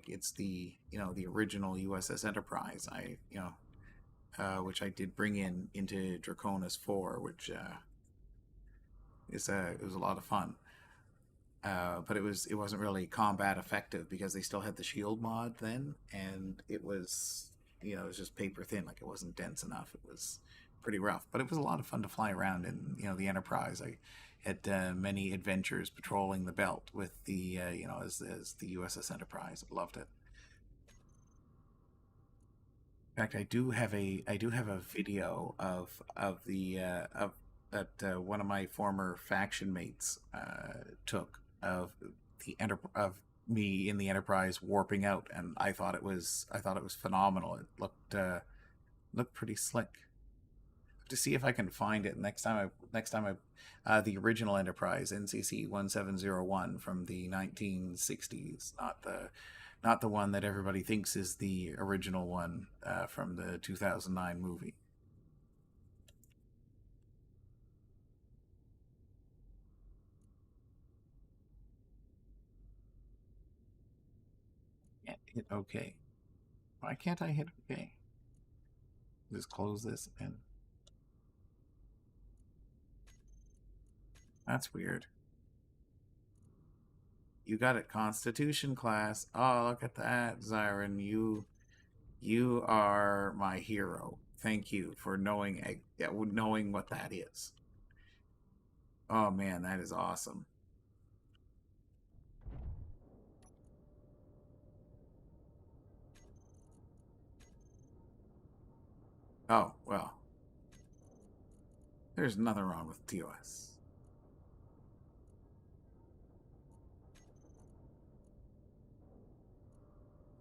Speaker 1: it's the the original USS Enterprise, which I did bring into Draconis 4, which it was a lot of fun. But it wasn't really combat effective because they still had the shield mod then, and it was it was just paper thin, like it wasn't dense enough. It was pretty rough, but it was a lot of fun to fly around in the Enterprise. I had many adventures patrolling the belt with the as the USS Enterprise. I loved it. In fact, I do have a video of the of that one of my former faction mates took of of me in the Enterprise warping out, and I thought it was phenomenal. It looked pretty slick. To see if I can find it next time I the original Enterprise NCC 1701 from the 1960s, not the one that everybody thinks is the original one from the 2009 movie. Can't hit OK. Why can't I hit OK? Just close this and that's weird. You got it, Constitution class. Oh, look at that, Zyron. You are my hero. Thank you for knowing what that is. Oh man, that is awesome. Oh well, there's nothing wrong with TOS.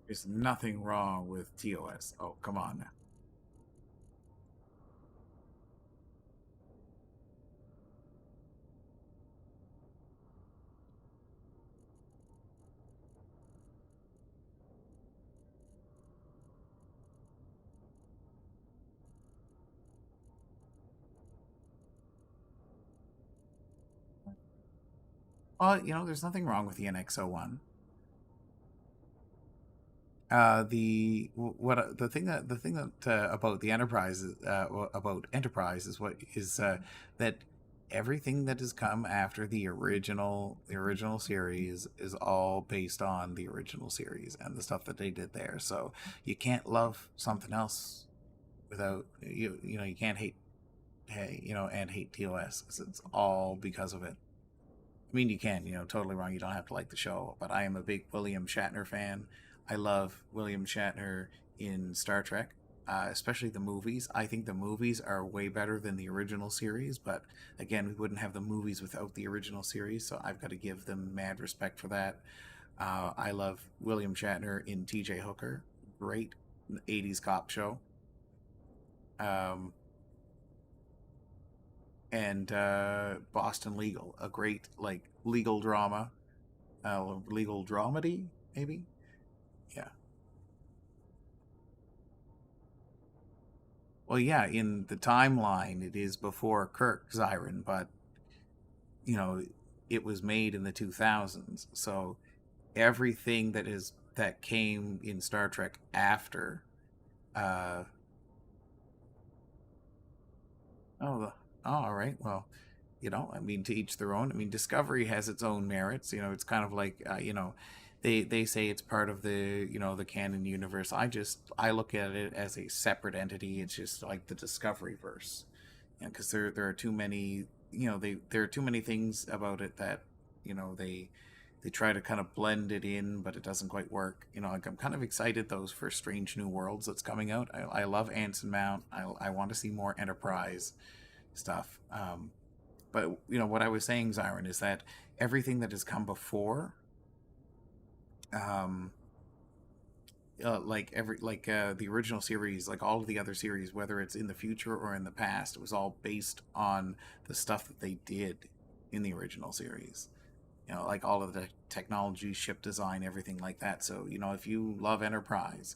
Speaker 1: There's nothing wrong with TOS. Oh, come on now. Well, there's nothing wrong with the NX-01. The thing that about the Enterprise about Enterprise is what is that everything that has come after the original series is all based on the original series and the stuff that they did there. So you can't love something else without you can't hate TOS because it's all because of it. I mean, you can, totally wrong. You don't have to like the show, but I am a big William Shatner fan. I love William Shatner in Star Trek, especially the movies. I think the movies are way better than the original series, but again, we wouldn't have the movies without the original series, so I've got to give them mad respect for that. I love William Shatner in TJ Hooker, great 80s cop show. Um, and Boston Legal, a great like legal drama, legal dramedy, maybe. Yeah. Well, yeah. In the timeline, it is before Kirk Zyron, but you know, it was made in the 2000s. So everything that came in Star Trek after. Uh, oh, all right. Well, I mean, to each their own. I mean, Discovery has its own merits. It's kind of like they say it's part of the the canon universe. I look at it as a separate entity. It's just like the Discovery verse, because there are too many there are too many things about it that they try to kind of blend it in, but it doesn't quite work. Like I'm kind of excited those for Strange New Worlds that's coming out. I love Anson Mount. I want to see more Enterprise stuff. But what I was saying, Zyron, is that everything that has come before, um, the original series, like all of the other series, whether it's in the future or in the past, it was all based on the stuff that they did in the original series. like all of the technology, ship design, everything like that. So if you love Enterprise,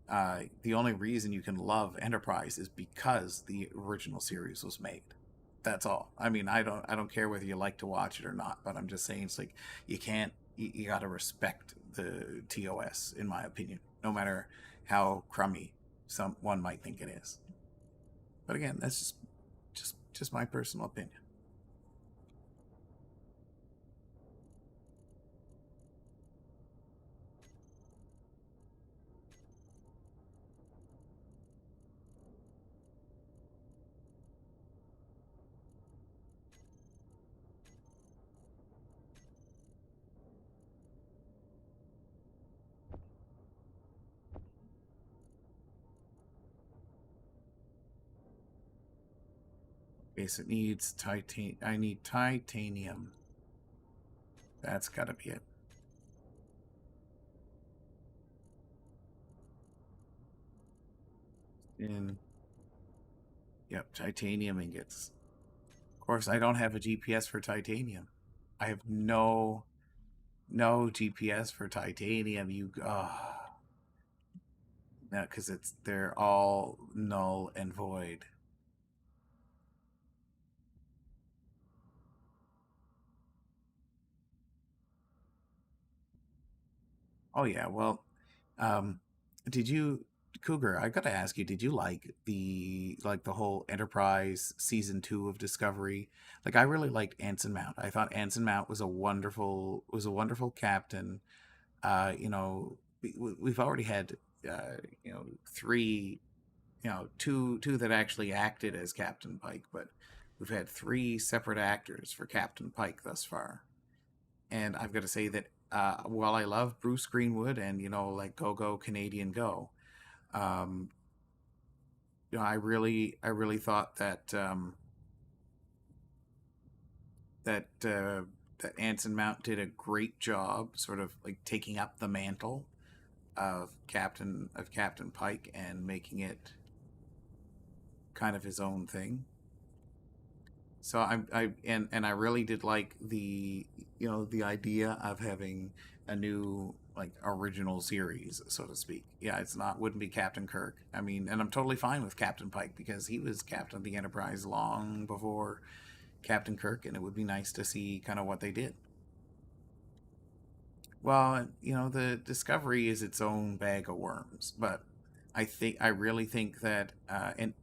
Speaker 1: the only reason you can love Enterprise is because the original series was made. That's all. I mean, I don't care whether you like to watch it or not, but I'm just saying it's like you can't you got to respect the TOS in my opinion, no matter how crummy someone might think it is. But again, that's just my personal opinion. Okay, so it needs titan. I need titanium. That's got to be it. In Yep, titanium ingots. Of course, I don't have a GPS for titanium. I have no GPS for titanium. No, because they're all null and void. Oh yeah, well, um, did you Cougar? I got to ask you, did you like the whole Enterprise season 2 of Discovery? Like, I really liked Anson Mount. I thought Anson Mount was a wonderful captain. We've already had three, two that actually acted as Captain Pike, but we've had three separate actors for Captain Pike thus far. And I've got to say that while I love Bruce Greenwood and like Go Go Canadian Go, um, I really thought that Anson Mount did a great job, sort of like taking up the mantle of Captain Pike and making it kind of his own thing. So I really did like the idea of having a new like original series, so to speak. Yeah, it's not wouldn't be Captain Kirk. I mean, and I'm totally fine with Captain Pike because he was captain of the Enterprise long before Captain Kirk, and it would be nice to see kind of what they did. Well, the Discovery is its own bag of worms, but I really think that and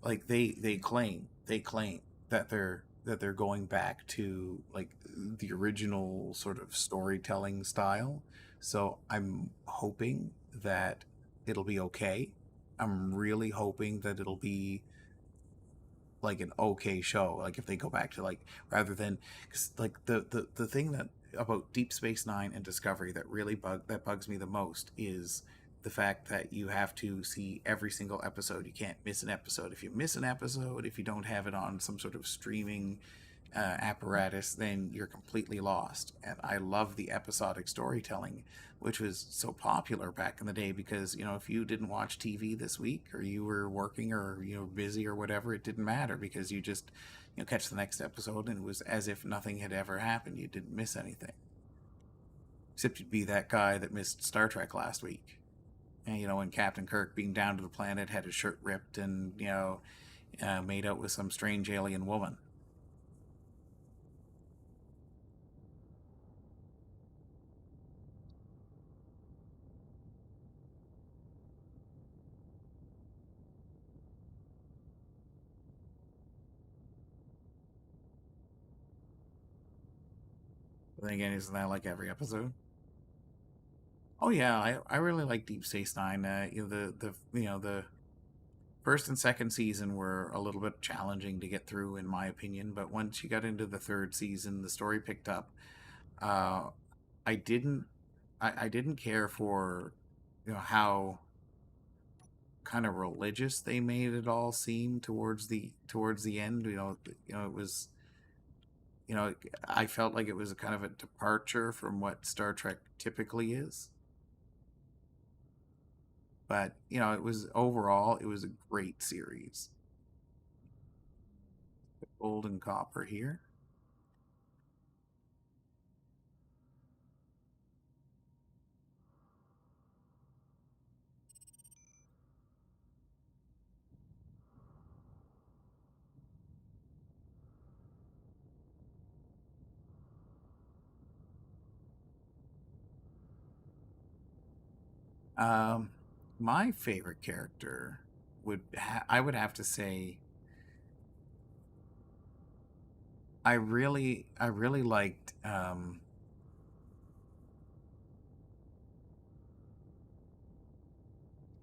Speaker 1: like they claim that they're going back to like the original sort of storytelling style. So I'm hoping that it'll be okay. I'm really hoping that it'll be like an okay show. Like if they go back to like rather than because like the thing that about Deep Space Nine and Discovery that bugs me the most is the fact that you have to see every single episode. You can't miss an episode. If you miss an episode, if you don't have it on some sort of streaming apparatus, then you're completely lost. And I love the episodic storytelling, which was so popular back in the day because, if you didn't watch TV this week or you were working or, busy or whatever, it didn't matter because you just, catch the next episode and it was as if nothing had ever happened. You didn't miss anything. Except you'd be that guy that missed Star Trek last week. And, when Captain Kirk, being down to the planet, had his shirt ripped and, made out with some strange alien woman. But then again, isn't that like every episode? Oh yeah, I really like Deep Space Nine. The first and second season were a little bit challenging to get through, in my opinion. But once you got into the third season, the story picked up. Uh, I didn't I didn't care for how kind of religious they made it all seem towards the end. It was I felt like it was a kind of a departure from what Star Trek typically is. But it was a great series. Gold and copper here. Um, my favorite character I would have to say I really liked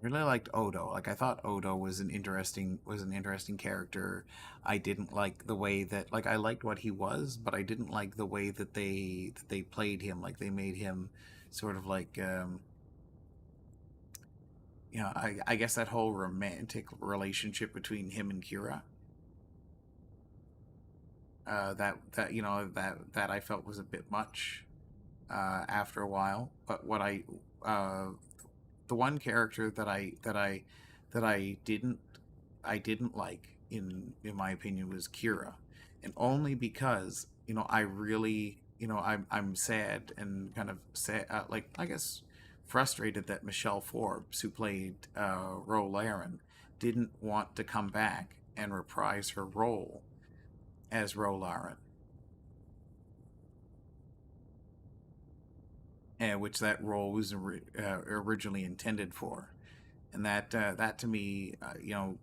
Speaker 1: really liked Odo. Like I thought Odo was an interesting character. I didn't like the way that like I liked what he was, but I didn't like the way that they played him. Like they made him sort of like I guess that whole romantic relationship between him and Kira, that I felt was a bit much after a while. But uh, the one character that I didn't like in my opinion was Kira, and only because I really I'm sad and kind of sad, like I guess frustrated that Michelle Forbes, who played Ro Laren, didn't want to come back and reprise her role as Ro Laren, and which that role was originally intended for. And that to me,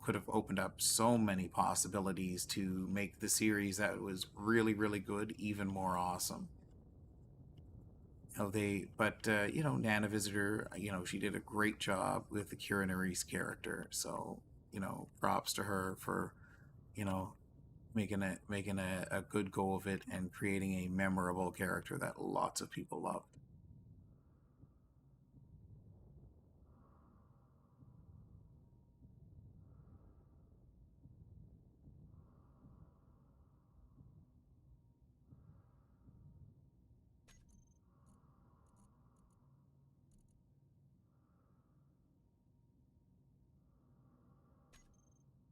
Speaker 1: could have opened up so many possibilities to make the series that was really really good even more awesome. Nana Visitor, she did a great job with the Kira Nerys character. So, props to her for, you know, making a good go of it and creating a memorable character that lots of people loved.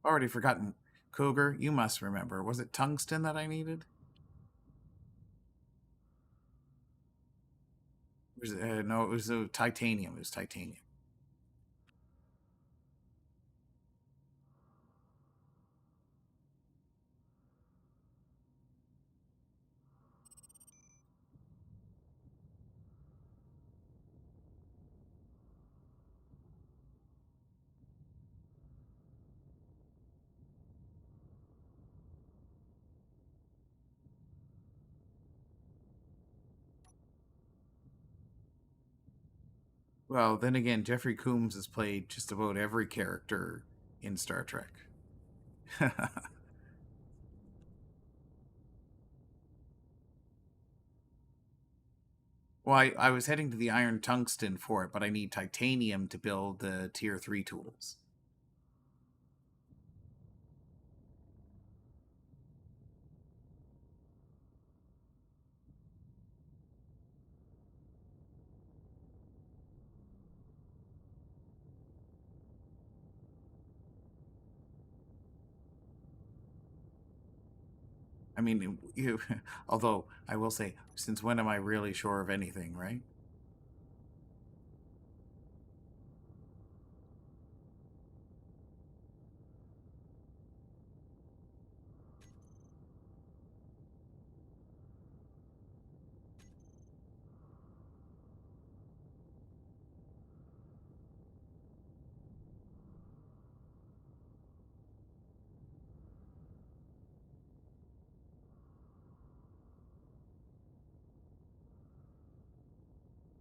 Speaker 1: Already forgotten. Cougar, you must remember. Was it tungsten that I needed? No, it was titanium. It was titanium. Well, then again, Jeffrey Combs has played just about every character in Star Trek. Well, I was heading to the iron tungsten for it, but I need titanium to build the tier 3 tools. I mean, although I will say, since when am I really sure of anything, right?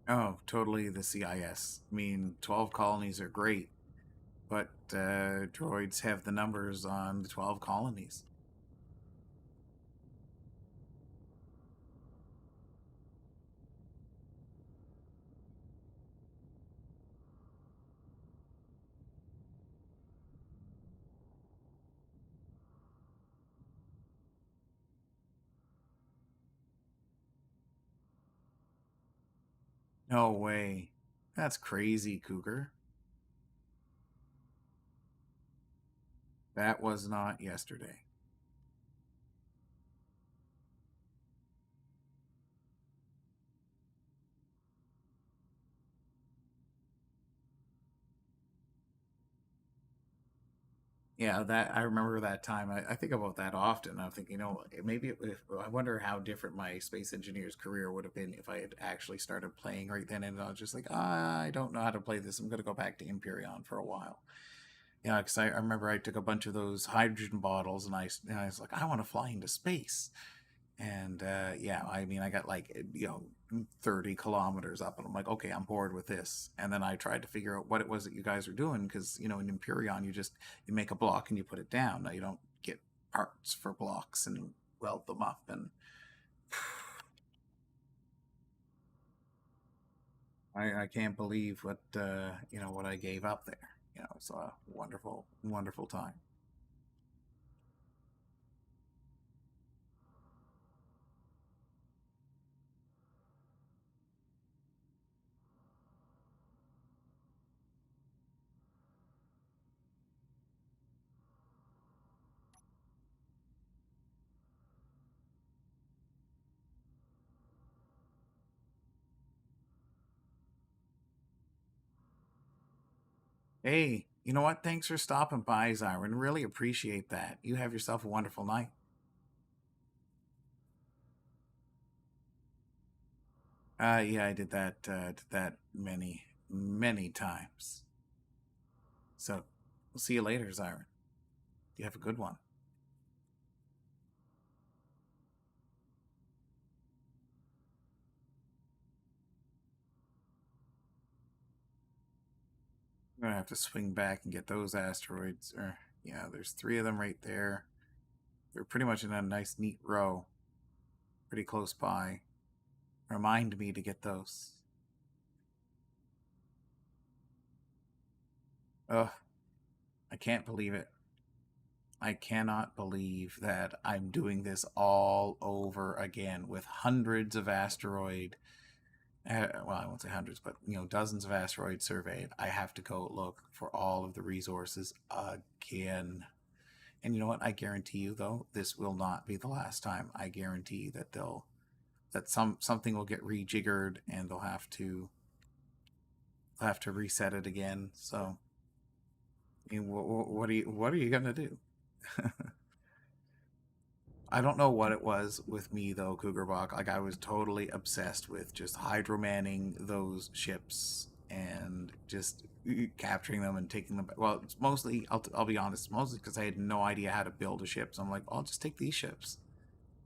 Speaker 1: Oh, totally the CIS. I mean, 12 colonies are great, but droids have the numbers on the 12 colonies. No way. That's crazy, Cougar. That was not yesterday. Yeah, that I remember that time. I think about that often. I'm thinking, maybe if I wonder how different my space engineer's career would have been if I had actually started playing right then. And I was just like, I don't know how to play this. I'm going to go back to Imperion for a while. Yeah, because I remember I took a bunch of those hydrogen bottles and I was like, I want to fly into space. And yeah, I mean, I got like, 30 kilometers up, and I'm like, okay, I'm bored with this. And then I tried to figure out what it was that you guys were doing because, in Imperion, you make a block and you put it down. Now you don't get parts for blocks and weld them up. And I can't believe what I gave up there. It's a wonderful, wonderful time. Hey, you know what? Thanks for stopping by, Zyron. Really appreciate that. You have yourself a wonderful night. Yeah, I did that many, many times. So, we'll see you later, Zyron. You have a good one. I'm gonna have to swing back and get those asteroids. Yeah, there's three of them right there. They're pretty much in a nice, neat row, pretty close by. Remind me to get those. Ugh, I can't believe it. I cannot believe that I'm doing this all over again with hundreds of asteroid. Well, I won't say hundreds, but dozens of asteroids surveyed. I have to go look for all of the resources again. And you know what? I guarantee you, though, this will not be the last time. I guarantee that something will get rejiggered, and they'll have to reset it again. So, what are you gonna do? I don't know what it was with me though, Cougarbach. Like I was totally obsessed with just hydromanning those ships and just capturing them and taking them. Well, it's mostly I'll be honest, mostly because I had no idea how to build a ship. So I'm like, I'll just take these ships.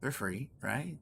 Speaker 1: They're free, right?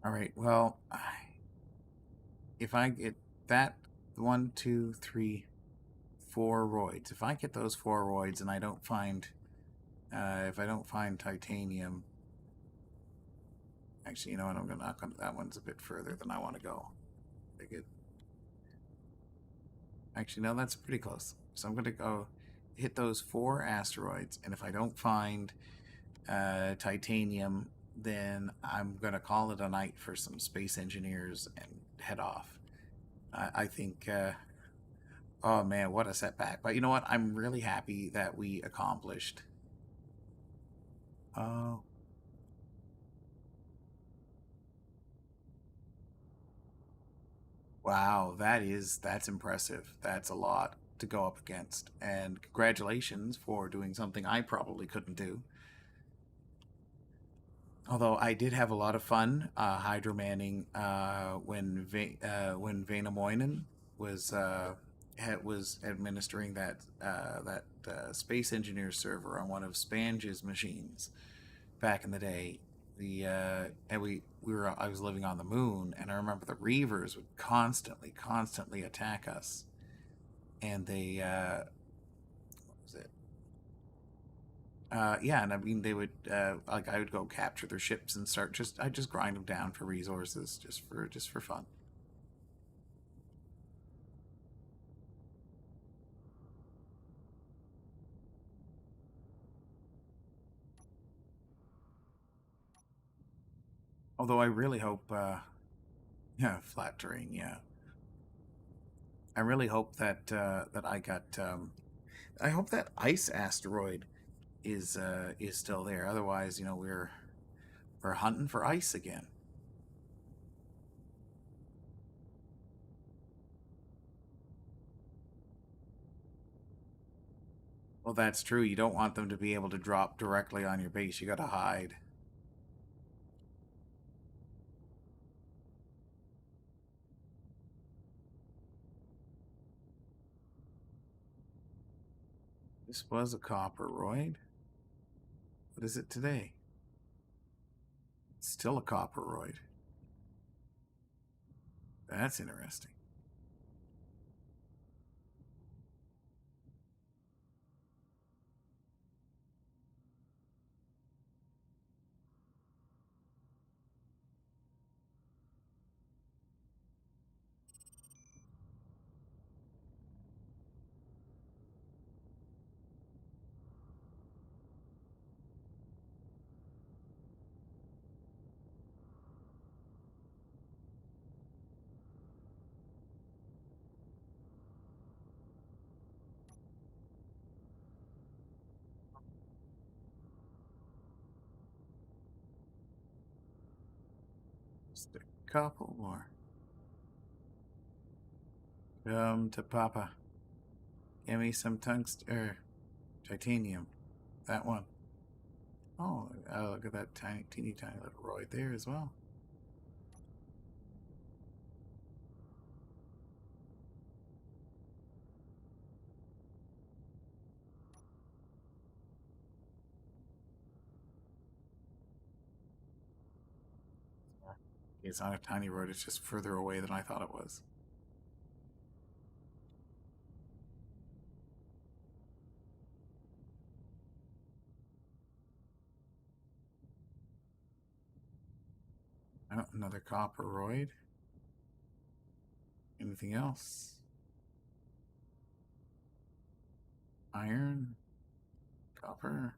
Speaker 1: All right. Well, if I get that one, two, three, four roids, if I get those four roids and if I don't find titanium, actually, you know what? I'm gonna knock on that one's a bit further than I want to go. I get Actually, no, that's pretty close. So I'm going to go hit those four asteroids, and if I don't find titanium, then I'm going to call it a night for some space engineers and head off. I think, oh man, what a setback. But you know what? I'm really happy that we accomplished. Oh, wow, that's impressive. That's a lot to go up against. And congratulations for doing something I probably couldn't do. Although I did have a lot of fun hydromanning when Vainamoinen was was administering that space engineer server on one of Spange's machines back in the day. The and we were I was living on the moon, and I remember the Reavers would constantly attack us, and Yeah, and I mean they would like I would go capture their ships and start I just grind them down for resources just for fun. Although I really hope yeah, flat terrain, yeah. I really hope that that I got I hope that ice asteroid is still there. Otherwise, you know, we're hunting for ice again. Well, that's true. You don't want them to be able to drop directly on your base. You got to hide. This was a copperoid. What is it today? It's still a copperoid. That's interesting. Just a couple more. Come to Papa. Give me some tungsten, titanium. That one. Oh, look at that teeny tiny little roid there as well. It's not a tiny roid, it's just further away than I thought it was. Oh, another copper roid. Anything else? Iron? Copper?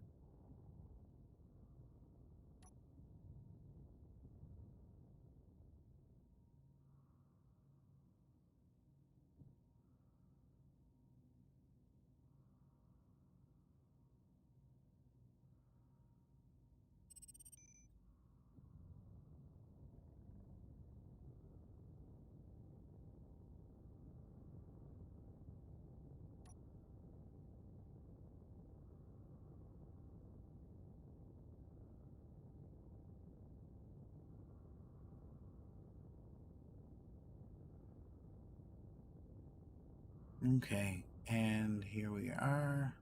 Speaker 1: Okay, and here we are.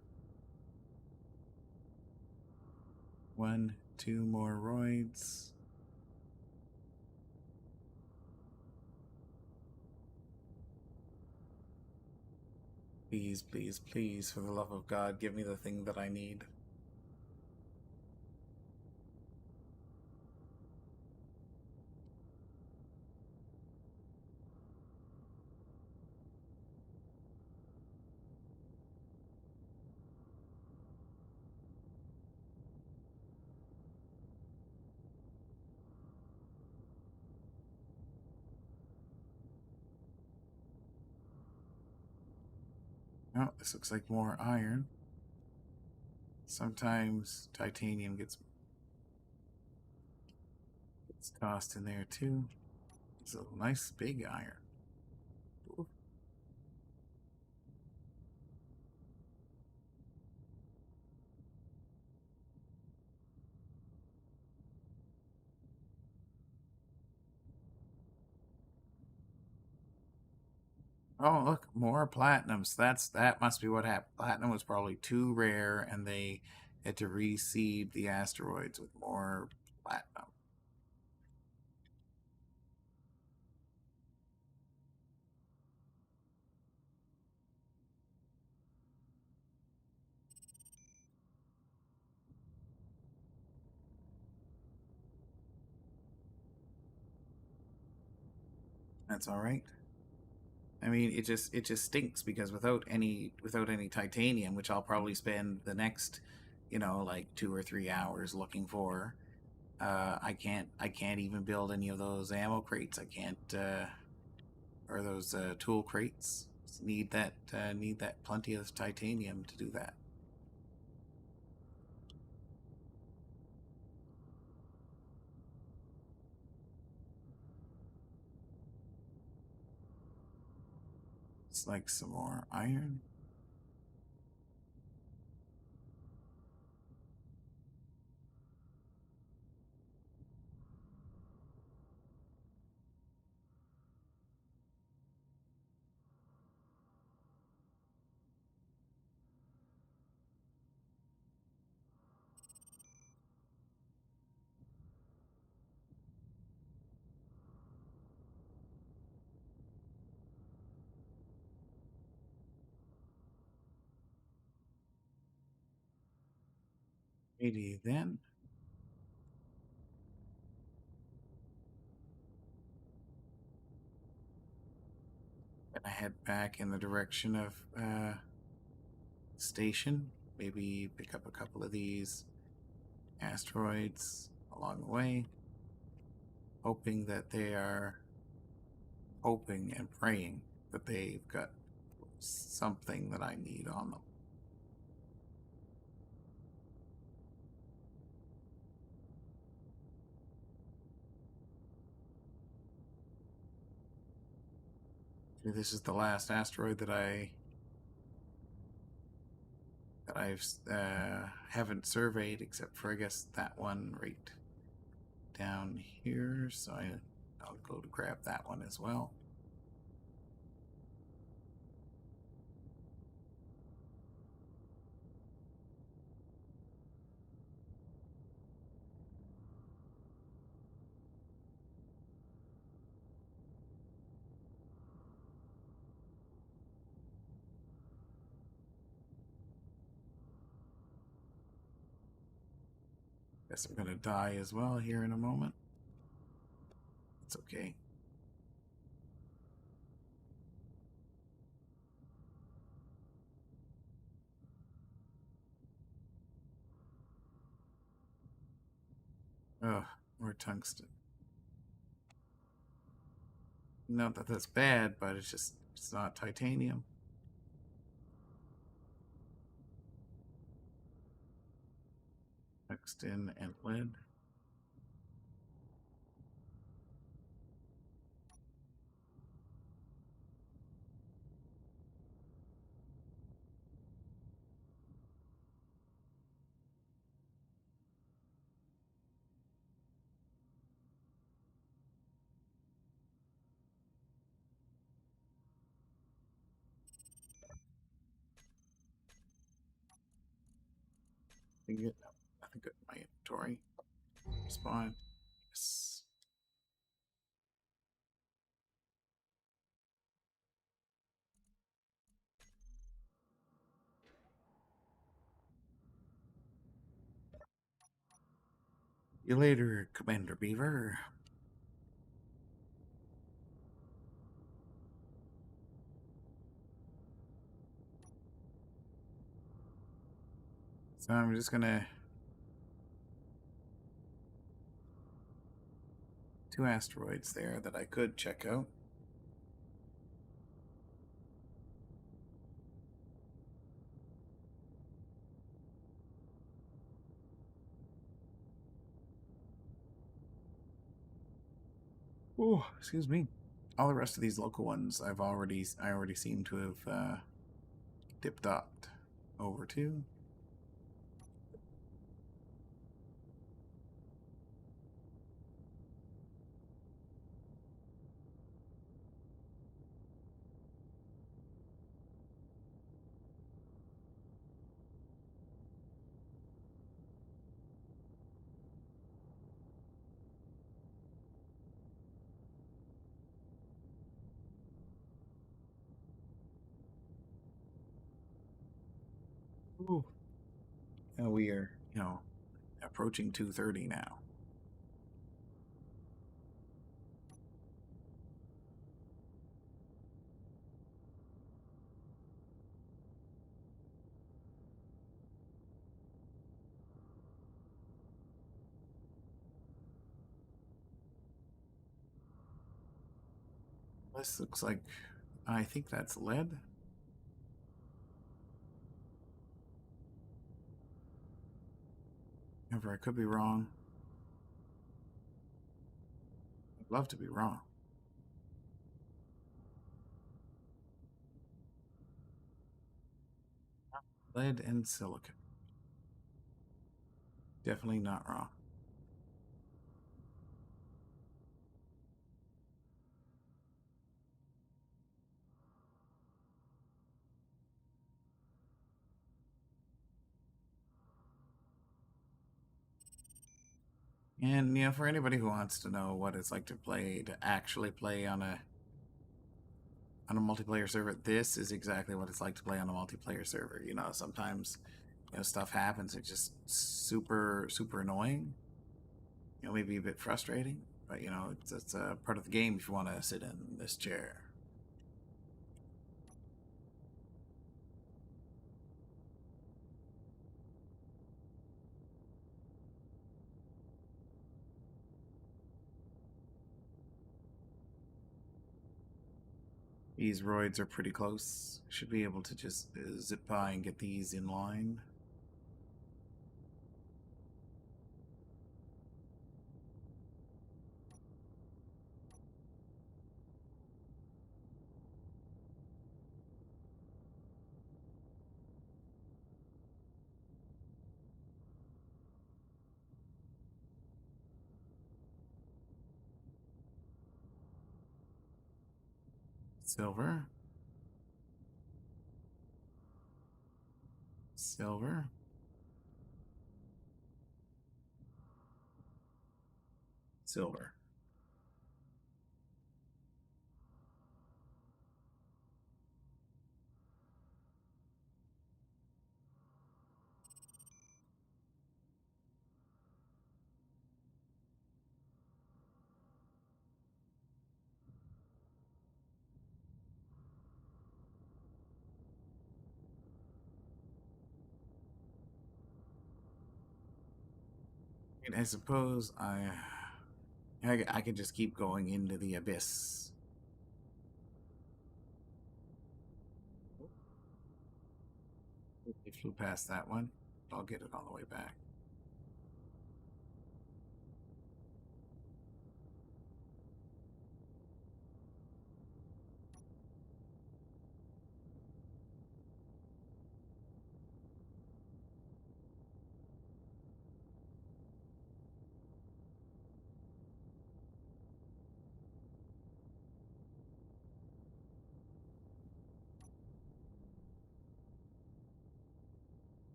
Speaker 1: One, two more roids. Please, please, please, for the love of God, give me the thing that I need. Oh, this looks like more iron. Sometimes titanium gets tossed in there too. It's a nice big iron. Ooh. Oh, look, more platinums. That must be what happened. Platinum was probably too rare, and they had to reseed the asteroids with more platinum. That's all right. I mean, it just stinks because without any titanium, which I'll probably spend the next, like 2 or 3 hours looking for, I can't even build any of those ammo crates. I can't, or those tool crates. Need that plenty of titanium to do that. It's like some more iron. Maybe then. Gonna head back in the direction of station. Maybe pick up a couple of these asteroids along the way, hoping that they are hoping and praying that they've got something that I need on them. This is the last asteroid that I've haven't surveyed, except for I guess that one right down here. So I'll go to grab that one as well. Guess I'm gonna die as well here in a moment. It's okay. Oh, more tungsten. Not that that's bad, but it's not titanium. Tungsten and lead. I think my inventory. Spawn. Yes. See you later, Commander Beaver. So I'm just gonna two asteroids there that I could check out. Oh, excuse me. All the rest of these local ones I already seem to have dipped up over to. Ooh. And we are, approaching 2:30 now. This looks like, I think that's lead. However, I could be wrong. I'd love to be wrong. Lead and silicon. Definitely not wrong. And for anybody who wants to know what it's like to actually play on a multiplayer server, this is exactly what it's like to play on a multiplayer server. Sometimes stuff happens. It's just super annoying. Maybe a bit frustrating, but it's a part of the game if you want to sit in this chair. These roids are pretty close. Should be able to just zip by and get these in line. Silver. Silver. Silver. And I suppose I could just keep going into the abyss. It flew past that one. I'll get it on the way back.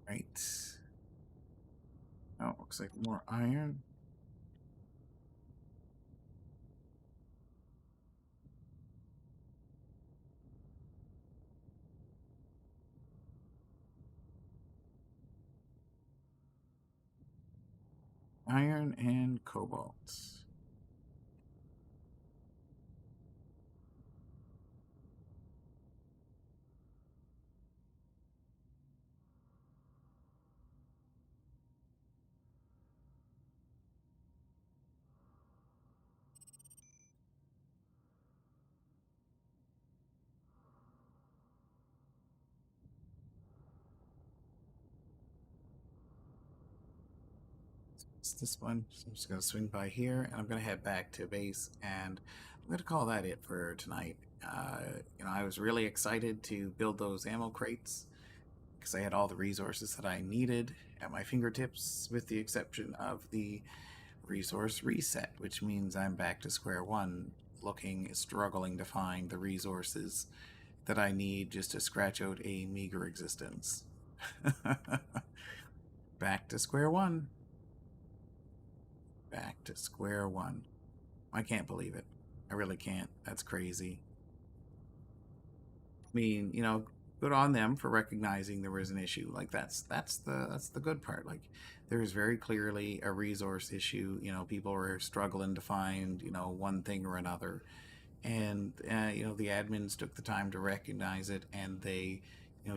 Speaker 1: Right. Oh, looks like more iron. Iron and cobalt. It's this one. So I'm just going to swing by here, and I'm going to head back to base, and I'm going to call that it for tonight. I was really excited to build those ammo crates because I had all the resources that I needed at my fingertips, with the exception of the resource reset, which means I'm back to square one, struggling to find the resources that I need just to scratch out a meager existence. Back to square one. Back to square one. I can't believe it. I really can't. That's crazy. I mean, good on them for recognizing there was an issue. Like that's the good part. Like there is very clearly a resource issue. People are struggling to find one thing or another, and the admins took the time to recognize it, and they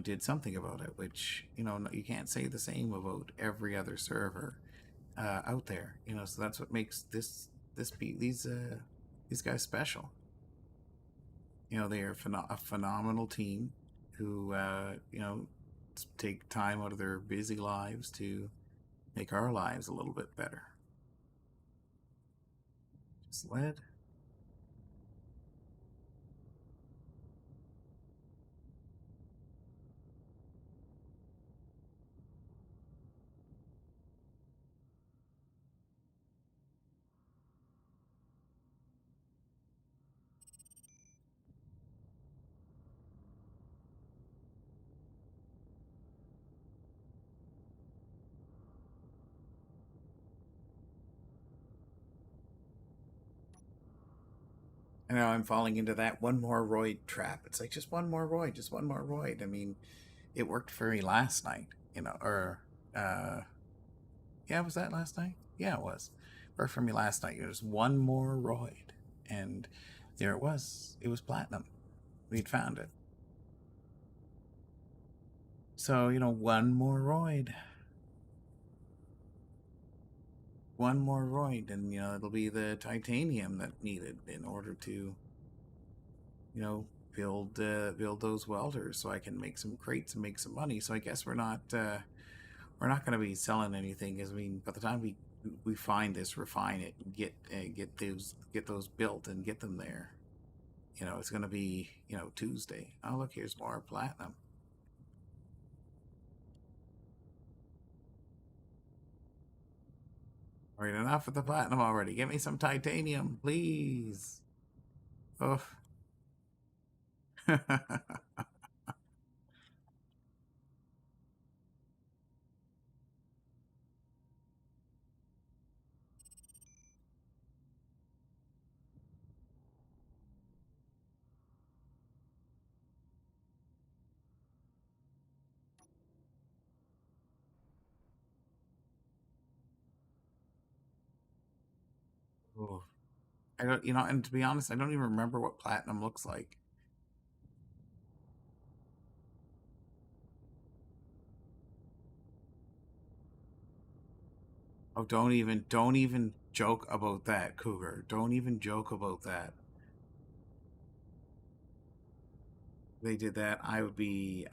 Speaker 1: did something about it. Which you can't say the same about every other server. out there. You know, so that's what makes these guys special. You know, they are a phenomenal team who you know, take time out of their busy lives to make our lives a little bit better. Just lead. I know I'm falling into that one more roid trap. It's like just one more roid, just one more roid. I mean, it worked for me last night, you know, or uh, yeah, was that last night? Yeah, it was. Worked for me last night. It was one more roid, and there it was. It was platinum. We'd found it. So you know, one more roid, and you know, it'll be the titanium that needed in order to, you know, build those welders, so I can make some crates and make some money. So I guess we're not going to be selling anything, because I mean, by the time we find this, refine it, and get those built and get them there, you know, it's going to be, you know, Tuesday. Oh, look, here's more platinum. All right, enough of the platinum already. Get me some titanium, please. Oh. Oh. I don't, you know, and to be honest, I don't even remember what platinum looks like. Oh, don't even joke about that, Cougar. Don't even joke about that. They did that, I would be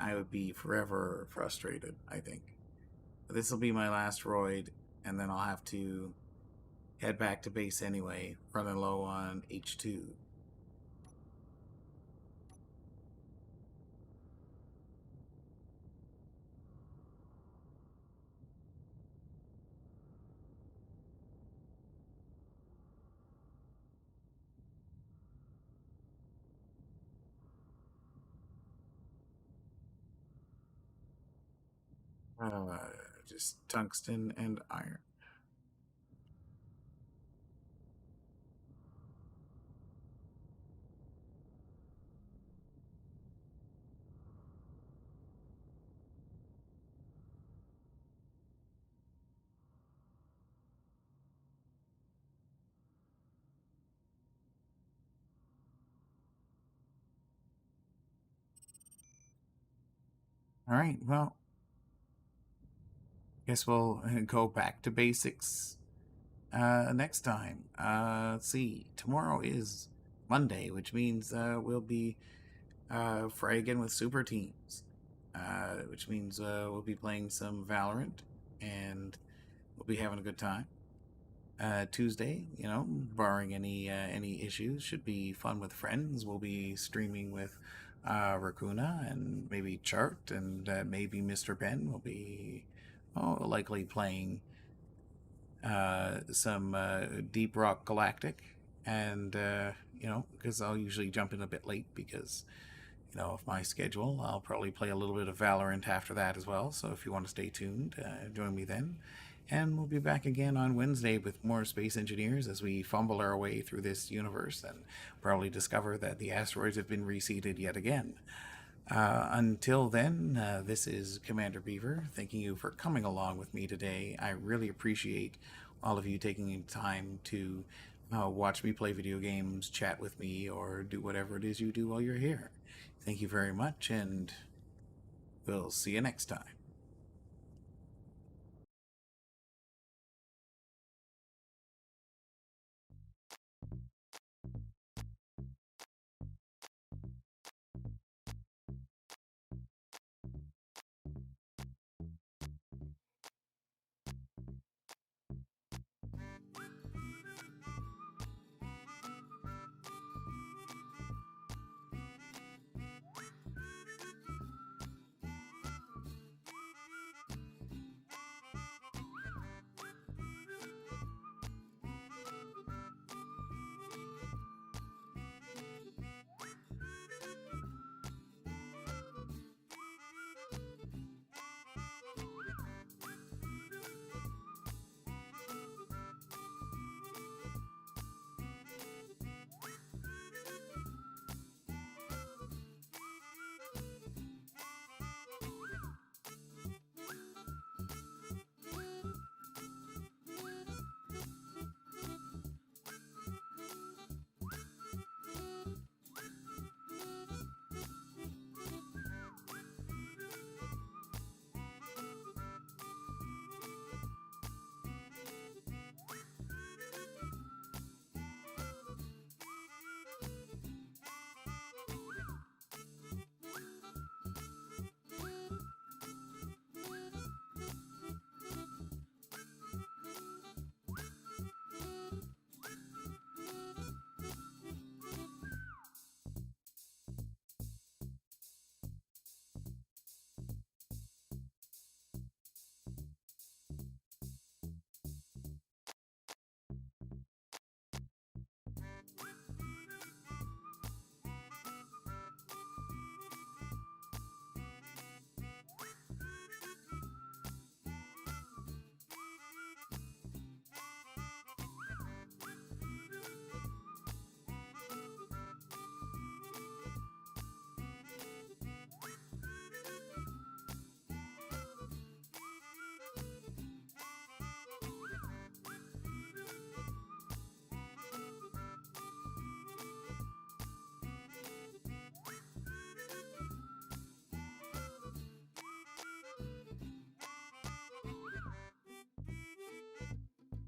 Speaker 1: forever frustrated, I think. This will be my last roid, and then I'll have to head back to base anyway, running low on H2. Uh, just tungsten and iron. All right, well, guess we'll go back to basics next time. Let's see. Tomorrow is Monday, which means we'll be fragging with super teams, which means we'll be playing some Valorant, and we'll be having a good time. Tuesday, you know, barring any issues, should be fun with friends. We'll be streaming with Racuna and maybe Chart, and maybe Mr. Ben will be likely playing some Deep Rock Galactic, and you know, because I'll usually jump in a bit late because, you know, of my schedule. I'll probably play a little bit of Valorant after that as well. So if you want to stay tuned, join me then. And we'll be back again on Wednesday with more Space Engineers as we fumble our way through this universe and probably discover that the asteroids have been reseeded yet again. Until then, this is Commander Beaver, thanking you for coming along with me today. I really appreciate all of you taking time to watch me play video games, chat with me, or do whatever it is you do while you're here. Thank you very much, and we'll see you next time.